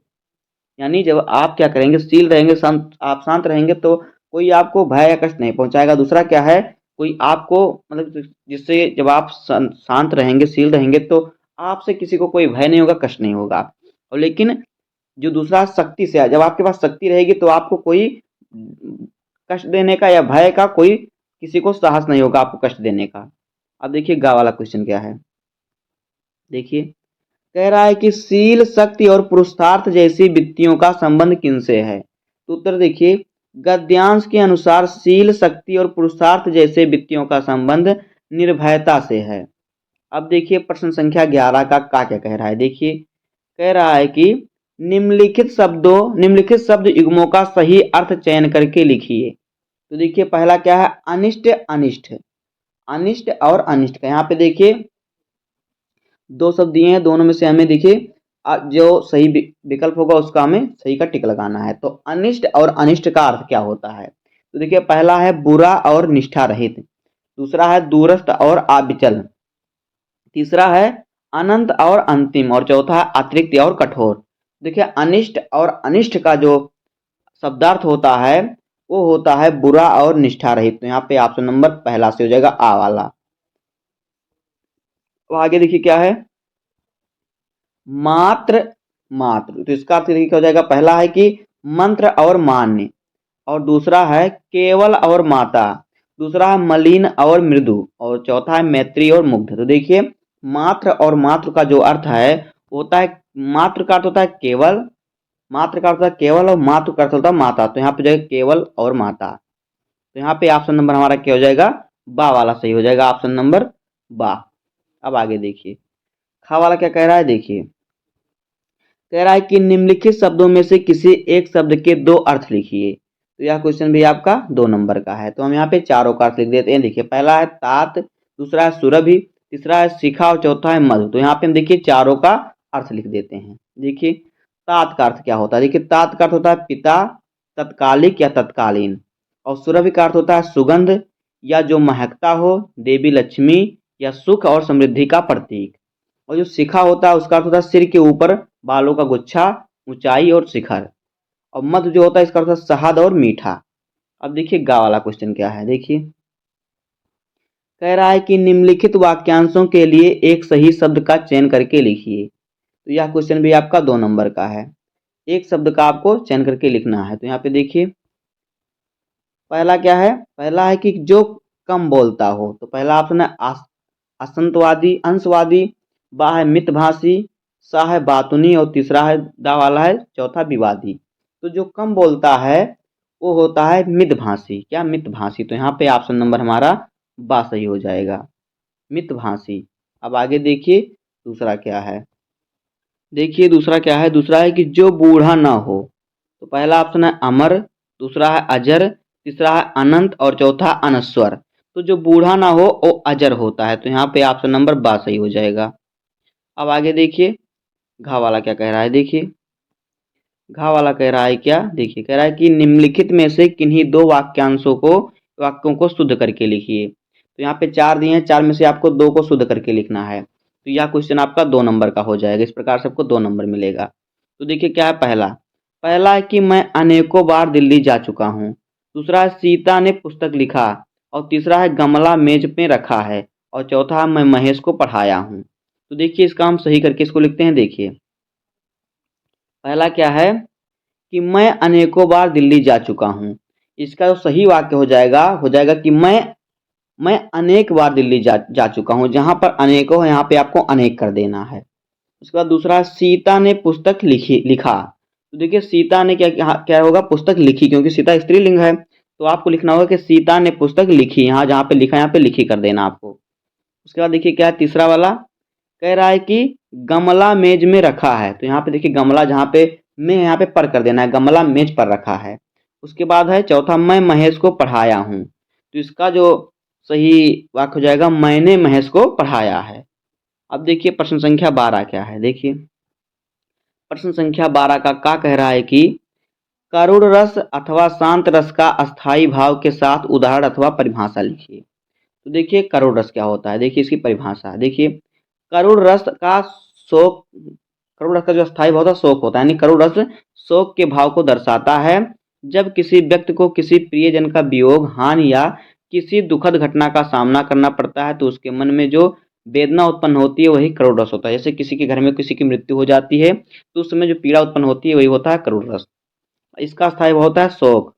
यानी जब आप क्या करेंगे, शील रहेंगे, आप शांत रहेंगे तो कोई आपको भय या कष्ट नहीं पहुंचाएगा। दूसरा क्या है, कोई आपको मतलब जिससे जब आप शांत रहेंगे, शील रहेंगे तो आपसे किसी को कोई भय नहीं होगा, कष्ट नहीं होगा। और लेकिन जो दूसरा शक्ति से है, जब आपके पास शक्ति रहेगी तो आपको कोई कष्ट देने का या भय का कोई किसी को साहस नहीं होगा आपको कष्ट देने का। अब देखिए गा वाला क्वेश्चन क्या है। देखिए कह रहा है कि शील, शक्ति और पुरुषार्थ जैसी वृत्तियों का संबंध किनसे है। तो उत्तर देखिए, गद्यांश के अनुसार शील, शक्ति और पुरुषार्थ जैसे वृत्तियों का संबंध निर्भयता से है। अब देखिए प्रश्न संख्या 11 का क्या कह रहा है। देखिए कह रहा है कि निम्नलिखित शब्द युग्मों का सही अर्थ चयन करके लिखिए। तो देखिए पहला क्या है, अनिष्ट अनिष्ट। अनिष्ट और अनिष्ट का यहाँ पे देखिए दो शब्द दिए हैं, दोनों में से हमें देखिए जो सही विकल्प होगा उसका हमें सही का टिक लगाना है। तो अनिष्ट और अनिष्ट का अर्थ क्या होता है। तो देखिए पहला है बुरा और निष्ठा रहित, दूसरा है दूरस्थ और अविचल, तीसरा है अनंत और अंतिम, और चौथा है अतिरिक्त और कठोर। देखिए अनिष्ट और अनिष्ट का जो शब्दार्थ होता है वो होता है बुरा और निष्ठा रहित। तो यहाँ पे ऑप्शन नंबर पहला से हो जाएगा आ वाला। तो आगे देखिए क्या है, मात्र। तो इसका अर्थ देखिए क्या हो जाएगा, पहला है कि मंत्र और मान्य, और दूसरा है केवल और माता, दूसरा है मलिन और मृदु, और चौथा है मैत्री और मुग्ध। तो देखिए मात्र और मात्र का जो अर्थ है होता है, मात्र का अर्थ होता है केवल, मात्र का अर्थ होता है केवल और मात्र का अर्थ होता है माता। तो यहाँ पे जाएगा केवल और माता। तो यहाँ पे ऑप्शन नंबर हमारा क्या हो जाएगा, बा वाला सही हो जाएगा, ऑप्शन नंबर बा। अब आगे देखिए खा वाला क्या कह रहा है। देखिए कह रहा है कि निम्नलिखित शब्दों में से किसी एक शब्द के दो अर्थ लिखिए। तो यह क्वेश्चन भी आपका 2 नंबर का है। तो हम यहाँ पे चारों का अर्थ लिख देते हैं। देखिए पहला है तात, दूसरा है सुरभि, तीसरा है शिखा और चौथा है मधु। तो यहाँ पे हम देखिए चारों का अर्थ लिख देते हैं। देखिए तात का अर्थ क्या होता है। देखिए तात का अर्थ होता है पिता, तत्कालिक या तत्कालीन, और सुरभि का अर्थ होता है सुगंध या जो महकता हो, देवी लक्ष्मी या सुख और समृद्धि का प्रतीक। और जो शिखा होता है उसका अर्थ होता है सिर के ऊपर बालों का गुच्छा, ऊंचाई और शिखर। और मधु जो होता है इसका अर्थ होता है शहद और मीठा। अब देखिए गा वाला क्वेश्चन क्या है। देखिए कह रहा है कि निम्नलिखित वाक्यांशों के लिए एक सही शब्द का चयन करके लिखिए। तो यह क्वेश्चन भी आपका 2 नंबर का है। एक शब्द का आपको चयन करके लिखना है। तो यहाँ पे देखिए पहला क्या है, पहला है कि जो कम बोलता हो। तो पहला ऑप्शन है असंतवादी, अंशवादी, बा है मितभाषी, सा है बातुनी, और तीसरा है दा वाला है चौथा विवादी। तो जो कम बोलता है वो होता है मितभाषी। क्या, मितभाषी। तो यहाँ पे ऑप्शन नंबर हमारा बा सही हो जाएगा, मितभाषी। अब आगे देखिए दूसरा क्या है। देखिए दूसरा क्या है, दूसरा है कि जो बूढ़ा ना हो। तो पहला ऑप्शन है अमर, दूसरा है अजर, तीसरा है अनंत और चौथा अनश्वर। तो जो बूढ़ा ना हो वो अजर होता है। तो यहाँ पे ऑप्शन नंबर बा सही हो जाएगा। अब आगे देखिए घा वाला क्या कह रहा है, देखिए घा वाला कह रहा है क्या, देखिए कह रहा है कि निम्नलिखित में से किन्हीं दो वाक्यों को शुद्ध करके लिखिए। तो यहाँ पे चार दिए हैं, चार में से आपको दो को शुद्ध करके लिखना है। तो यह क्वेश्चन आपका 2 नंबर का हो जाएगा। इस प्रकार से आपको 2 नंबर मिलेगा। तो देखिए क्या है, पहला पहला है कि मैं अनेकों बार दिल्ली जा चुका हूँ। दूसरा है सीता ने पुस्तक लिखा। और तीसरा है गमला मेज पे रखा है। और चौथा है मैं महेश को पढ़ाया हूँ। तो देखिए इसका हम सही करके इसको लिखते हैं। देखिए पहला क्या है कि मैं अनेकों बार दिल्ली जा चुका हूँ। इसका जो सही वाक्य हो जाएगा कि मैं अनेक बार दिल्ली जा चुका हूँ। जहाँ पर अनेकों है यहाँ पे आपको अनेक कर देना है। उसके बाद दूसरा सीता ने पुस्तक लिखा। तो देखिए सीता ने क्या होगा, पुस्तक लिखी, क्योंकि सीता स्त्रीलिंग है। तो आपको लिखना होगा कि सीता ने पुस्तक लिखी। यहाँ जहाँ पे लिखा है यहाँ पे लिखी कर देना आपको। उसके बाद देखिए क्या है तीसरा वाला, कह रहा है कि गमला मेज में रखा है। तो यहाँ पे देखिए गमला जहाँ पे में यहाँ पे पर कर देना है, गमला मेज पर रखा है। उसके बाद है चौथा मैं महेश को पढ़ाया हूँ। तो इसका जो सही वाक्य हो जाएगा मैंने महेश को पढ़ाया है। अब देखिए प्रश्न संख्या 12 क्या है, देखिए प्रश्न संख्या 12 का क्या कह रहा है कि करुण रस अथवा शांत रस का अस्थाई भाव के साथ उदाहरण अथवा परिभाषा लिखिए। तो देखिए करुण रस क्या होता है, देखिए इसकी परिभाषा देखिए। करुण रस का शोक, करुण रस का जो स्थायी भाव होता है शोक होता है, यानी करुण रस शोक के भाव को दर्शाता है। जब किसी व्यक्ति को किसी प्रियजन का वियोग, हानि या किसी दुखद घटना का सामना करना पड़ता है तो उसके मन में जो वेदना उत्पन्न होती है वही करुण रस होता है। जैसे किसी के घर में किसी की मृत्यु हो जाती है तो उस समय जो पीड़ा उत्पन्न होती है वही होता है करुण रस। इसका स्थायी भाव होता है शोक।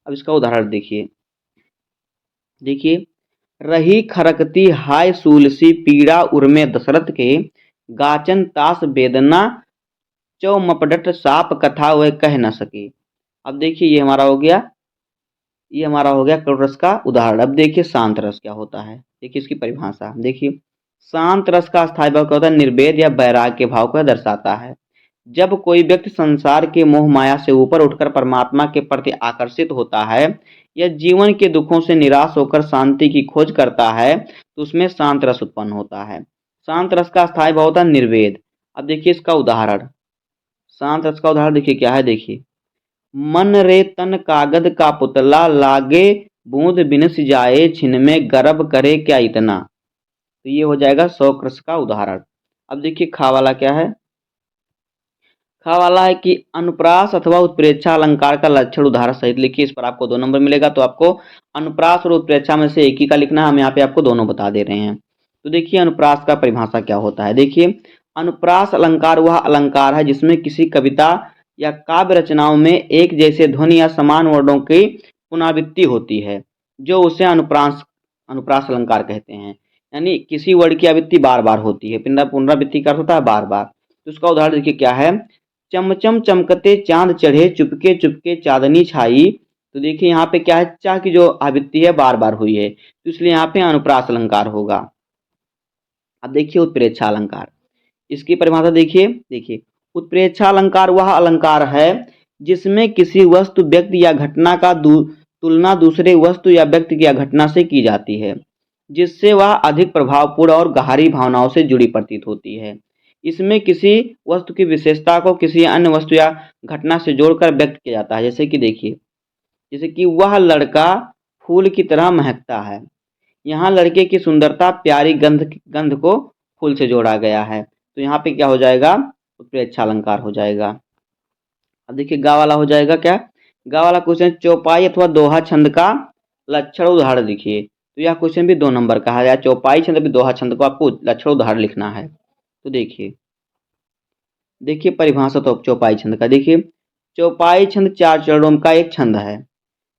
अब इसका उदाहरण देखिए, देखिए रही खरकती हाय सूलसी पीड़ा उर्मे दशरथ के, गाचन तास वेदना चौ मपडट साप कथा वह कह न सके। अब देखिए ये हमारा हो गया, ये हमारा हो गया करुण रस का उदाहरण। अब देखिए शांत रस क्या होता है, देखिए इसकी परिभाषा देखिए। शांत रस का स्थायी भाव क्या होता है, निर्वेद या वैराग्य के भाव को दर्शाता है। जब कोई व्यक्ति संसार के मोह माया से ऊपर उठकर परमात्मा के प्रति आकर्षित होता है या जीवन के दुखों से निराश होकर शांति की खोज करता है तो उसमें शांत रस उत्पन्न होता है। शांत रस का स्थायी भाव होता है निर्वेद। अब देखिए इसका उदाहरण, शांत रस का उदाहरण देखिए क्या है, देखिए मन रे तन कागद का पुतला लागे बूंद बिनस जाए छिन में गर्भ करे क्या इतना। तो ये हो जाएगा शौक रस का उदाहरण। अब देखिए खा वाला क्या है, खा वाला है कि अनुप्रास अथवा उत्प्रेक्षा अलंकार का लक्षण उदाहरण सहित लिखिए। इस पर आपको 2 नंबर मिलेगा। तो आपको अनुप्रास और उत्प्रेक्षा में से एक ही का लिखना है, हम यहाँ पे आपको दोनों बता दे रहे हैं। तो देखिए अनुप्रास का परिभाषा क्या होता है, देखिए अनुप्रास अलंकार वह अलंकार है जिसमें किसी कविता या काव्य रचनाओं में एक जैसे ध्वनि या समान वर्णों की पुनरावृत्ति होती है, जो उसे अनुप्रास अनुप्रास अलंकार कहते हैं। यानी किसी वर्ड की आवृत्ति बार बार होती है, पुनरावृत्ति का अर्थ होता है बार बार। तो उसका उदाहरण देखिए क्या है, चमचम चमकते चांद चढ़े चुपके चुपके चांदनी छाई। तो देखिए यहाँ पे क्या है, चा की जो आवृत्ति है बार बार हुई है तो इसलिए यहाँ पे अनुप्रास अलंकार होगा। अब देखिए उत्प्रेक्षा अलंकार, इसकी परिभाषा देखिए, देखिए उत्प्रेक्षा अलंकार वह अलंकार है जिसमें किसी वस्तु व्यक्ति या घटना का तुलना दूसरे वस्तु या व्यक्ति या घटना से की जाती है जिससे वह अधिक प्रभावपूर्ण और गहरी भावनाओं से जुड़ी प्रतीत होती है। इसमें किसी वस्तु की विशेषता को किसी अन्य वस्तु या घटना से जोड़कर व्यक्त किया जाता है। जैसे कि देखिए, जैसे कि वह लड़का फूल की तरह महकता है। यहाँ लड़के की सुंदरता प्यारी गंध गंध को फूल से जोड़ा गया है। तो यहाँ पे क्या हो जाएगा, उत्प्रेक्षा अलंकार हो जाएगा। अब देखिए गा वाला हो जाएगा क्या, गा वाला क्वेश्चन चौपाई अथवा दोहा छंद का लक्षण उदाहरण लिखिए। तो यह क्वेश्चन भी 2 नंबर का है। चौपाई छंद भी दोहा छंद को आपको लक्षण उदाहरण लिखना है। तो देखिए, देखिए परिभाषा तो चौपाई छंद का देखिए, चौपाई छंद 4 चरणों का एक छंद है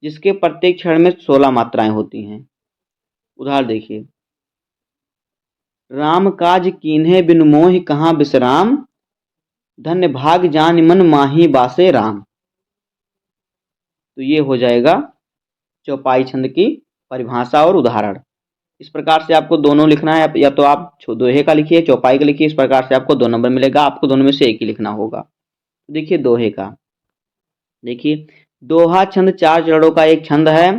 जिसके प्रत्येक चरण में 16 मात्राएं होती हैं। उदाहरण देखिए, राम काज कीन्हे बिनु मोहि कहाँ विश्राम, धन्य भाग जान मन माही बासे राम। तो ये हो जाएगा चौपाई छंद की परिभाषा और उदाहरण। इस प्रकार से आपको दोनों लिखना है, या तो आप दोहे का लिखिए चौपाई का लिखिए। इस प्रकार से आपको 2 नंबर मिलेगा, आपको दोनों में से एक ही लिखना होगा। देखिए दोहे का, देखिए दोहा छंद 4 चरणों का एक छंद है।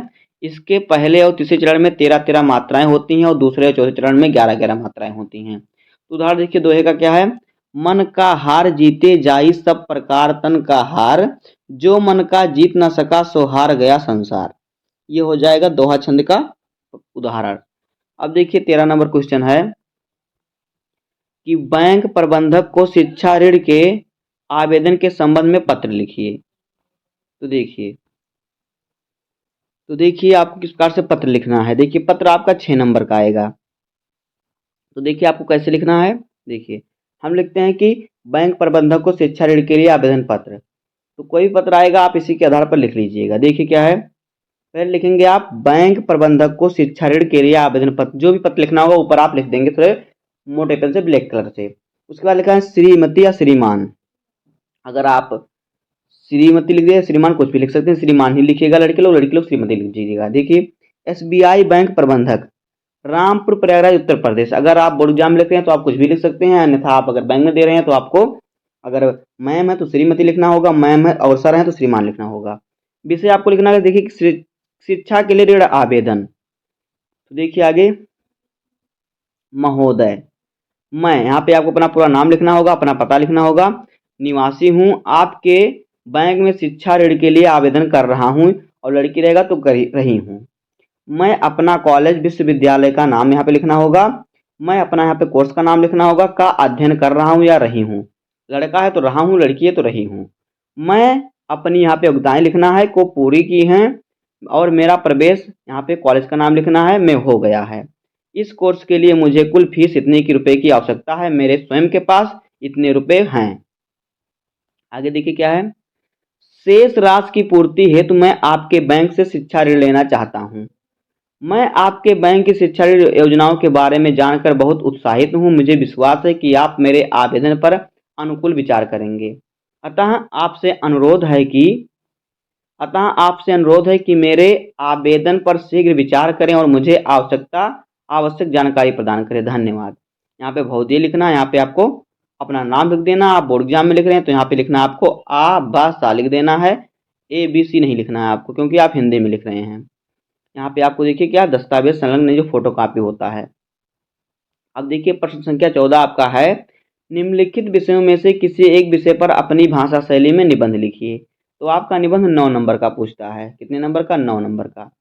इसके पहले और तीसरे चरण में 13-13 मात्राएं होती हैं और दूसरे और चौथे चरण में 11-11 मात्राएं होती हैं। तो उदाहरण देखिए दोहे का क्या है, मन का हार जीते जाई सब प्रकार तन का हार, जो मन का जीत न सका सो हार गया संसार। ये हो जाएगा दोहा छंद का उदाहरण। अब देखिए 13 नंबर क्वेश्चन है कि बैंक प्रबंधक को शिक्षा ऋण के आवेदन के संबंध में पत्र लिखिए। तो देखिए आपको किस प्रकार से पत्र लिखना है। देखिए पत्र आपका 6 नंबर का आएगा। तो देखिए आपको कैसे लिखना है। देखिए हम लिखते हैं कि बैंक प्रबंधक को शिक्षा ऋण के लिए आवेदन पत्र। तो कोई भी पत्र आएगा आप इसी के आधार पर लिख लीजिएगा। देखिए क्या है, पहले लिखेंगे आप बैंक प्रबंधक को शिक्षा ऋण के लिए आवेदन पत्र। जो भी पत्र लिखना होगा ऊपर आप लिख देंगे थोड़े मोटे पेन से ब्लैक कलर से। उसके बाद लिखा है श्रीमती या श्रीमान। अगर आप श्रीमती लिख दिए, श्रीमान कुछ भी लिख सकते हैं, श्रीमान ही लिखिएगा लड़के लोग श्रीमती लिख दीजिएगा। देखिए एसबीआई बैंक प्रबंधक रामपुर प्रयागराज उत्तर प्रदेश। अगर आप बोर्ड एग्जाम लिख रहे हैं तो आप कुछ भी लिख सकते हैं, अन्यथा आप अगर बैंक में दे रहे हैं तो आपको अगर मैम है तो श्रीमती लिखना होगा, मैम है और सर है तो श्रीमान लिखना होगा। विषय आपको लिखना है देखिए शिक्षा के लिए ऋण आवेदन। तो देखिए आगे महोदय, मैं यहाँ पे आपको अपना पूरा नाम लिखना होगा, अपना पता लिखना होगा। निवासी हूँ, आपके बैंक में शिक्षा ऋण के लिए आवेदन कर रहा हूँ, और लड़की रहेगा तो कर रही हूँ। मैं अपना कॉलेज विश्वविद्यालय का नाम यहाँ पे लिखना होगा। मैं अपना यहाँ पे कोर्स का नाम लिखना होगा, का अध्ययन कर रहा हूँ या रही हूँ। लड़का है तो रहा हूँ, लड़की है तो रही हूँ। मैं अपनी यहाँ पे योग्यताएं लिखना है को पूरी की हैं, और मेरा प्रवेश यहाँ पे कॉलेज का नाम लिखना है में हो गया है। इस कोर्स के लिए मुझे कुल फीस इतने की रुपए की आवश्यकता है, मेरे स्वयं के पास इतने रुपए हैं। आगे देखिए क्या है, शेष राशि की पूर्ति हेतु मैं आपके बैंक से शिक्षा ऋण लेना चाहता हूँ। मैं आपके बैंक की शिक्षा ऋण योजनाओं के बारे में जानकर बहुत उत्साहित हूँ। मुझे विश्वास है कि आप मेरे आवेदन पर अनुकूल विचार करेंगे। अतः आपसे अनुरोध है कि मेरे आवेदन पर शीघ्र विचार करें और मुझे आवश्यक जानकारी प्रदान करें। धन्यवाद। यहाँ पे भौतिक लिखना है, यहाँ पे आपको अपना नाम लिख देना। आप बोर्ड एग्जाम में लिख रहे हैं तो यहाँ पे लिखना आपको आ बा सा लिख देना है, ए बी सी नहीं लिखना है आपको, क्योंकि आप हिंदी में लिख रहे हैं। यहाँ पे आपको देखिए क्या दस्तावेज संलग्न जो फोटो कापी होता है। अब देखिए प्रश्न संख्या 14 आपका है, निम्नलिखित विषयों में से किसी एक विषय पर अपनी भाषा शैली में निबंध लिखिए। तो आपका निबंध 9 नंबर का पूछता है। कितने नंबर का? 9 नंबर का।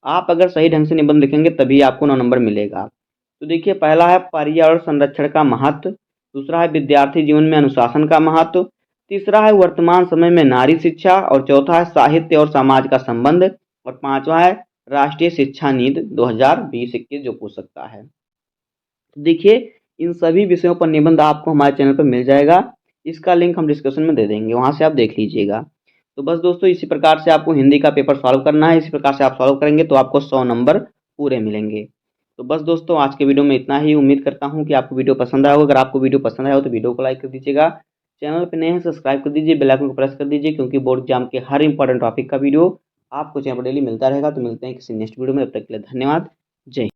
आप अगर सही ढंग से निबंध लिखेंगे तभी आपको 9 नंबर मिलेगा। तो देखिए पहला है पर्यावरण संरक्षण का महत्व, दूसरा है विद्यार्थी जीवन में अनुशासन का महत्व, तीसरा है वर्तमान समय में नारी शिक्षा, और चौथा है साहित्य और समाज का संबंध, और पांचवा है राष्ट्रीय शिक्षा नीति 2020-21 जो पूछ सकता है। देखिए इन सभी विषयों पर निबंध आपको हमारे चैनल पर मिल जाएगा। इसका लिंक हम डिस्क्रिप्शन में दे देंगे, वहां से आप देख लीजिएगा। तो बस दोस्तों इसी प्रकार से आपको हिंदी का पेपर सॉल्व करना है। इसी प्रकार से आप सॉल्व करेंगे तो आपको 100 नंबर पूरे मिलेंगे। तो बस दोस्तों आज के वीडियो में इतना ही। उम्मीद करता हूँ कि आपको वीडियो पसंद आया होगा। अगर आपको वीडियो पसंद आया हो तो वीडियो को लाइक कर दीजिएगा, चैनल पर नए हैं सब्सक्राइब कर दीजिए, बेल आइकन को प्रेस कर दीजिए, क्योंकि बोर्ड एग्जाम के हर इंपॉर्टेंट टॉपिक का वीडियो आपको चैनल पर डेली मिलता रहेगा। तो मिलते हैं किसी नेक्स्ट वीडियो में, तब तक के लिए धन्यवाद। जय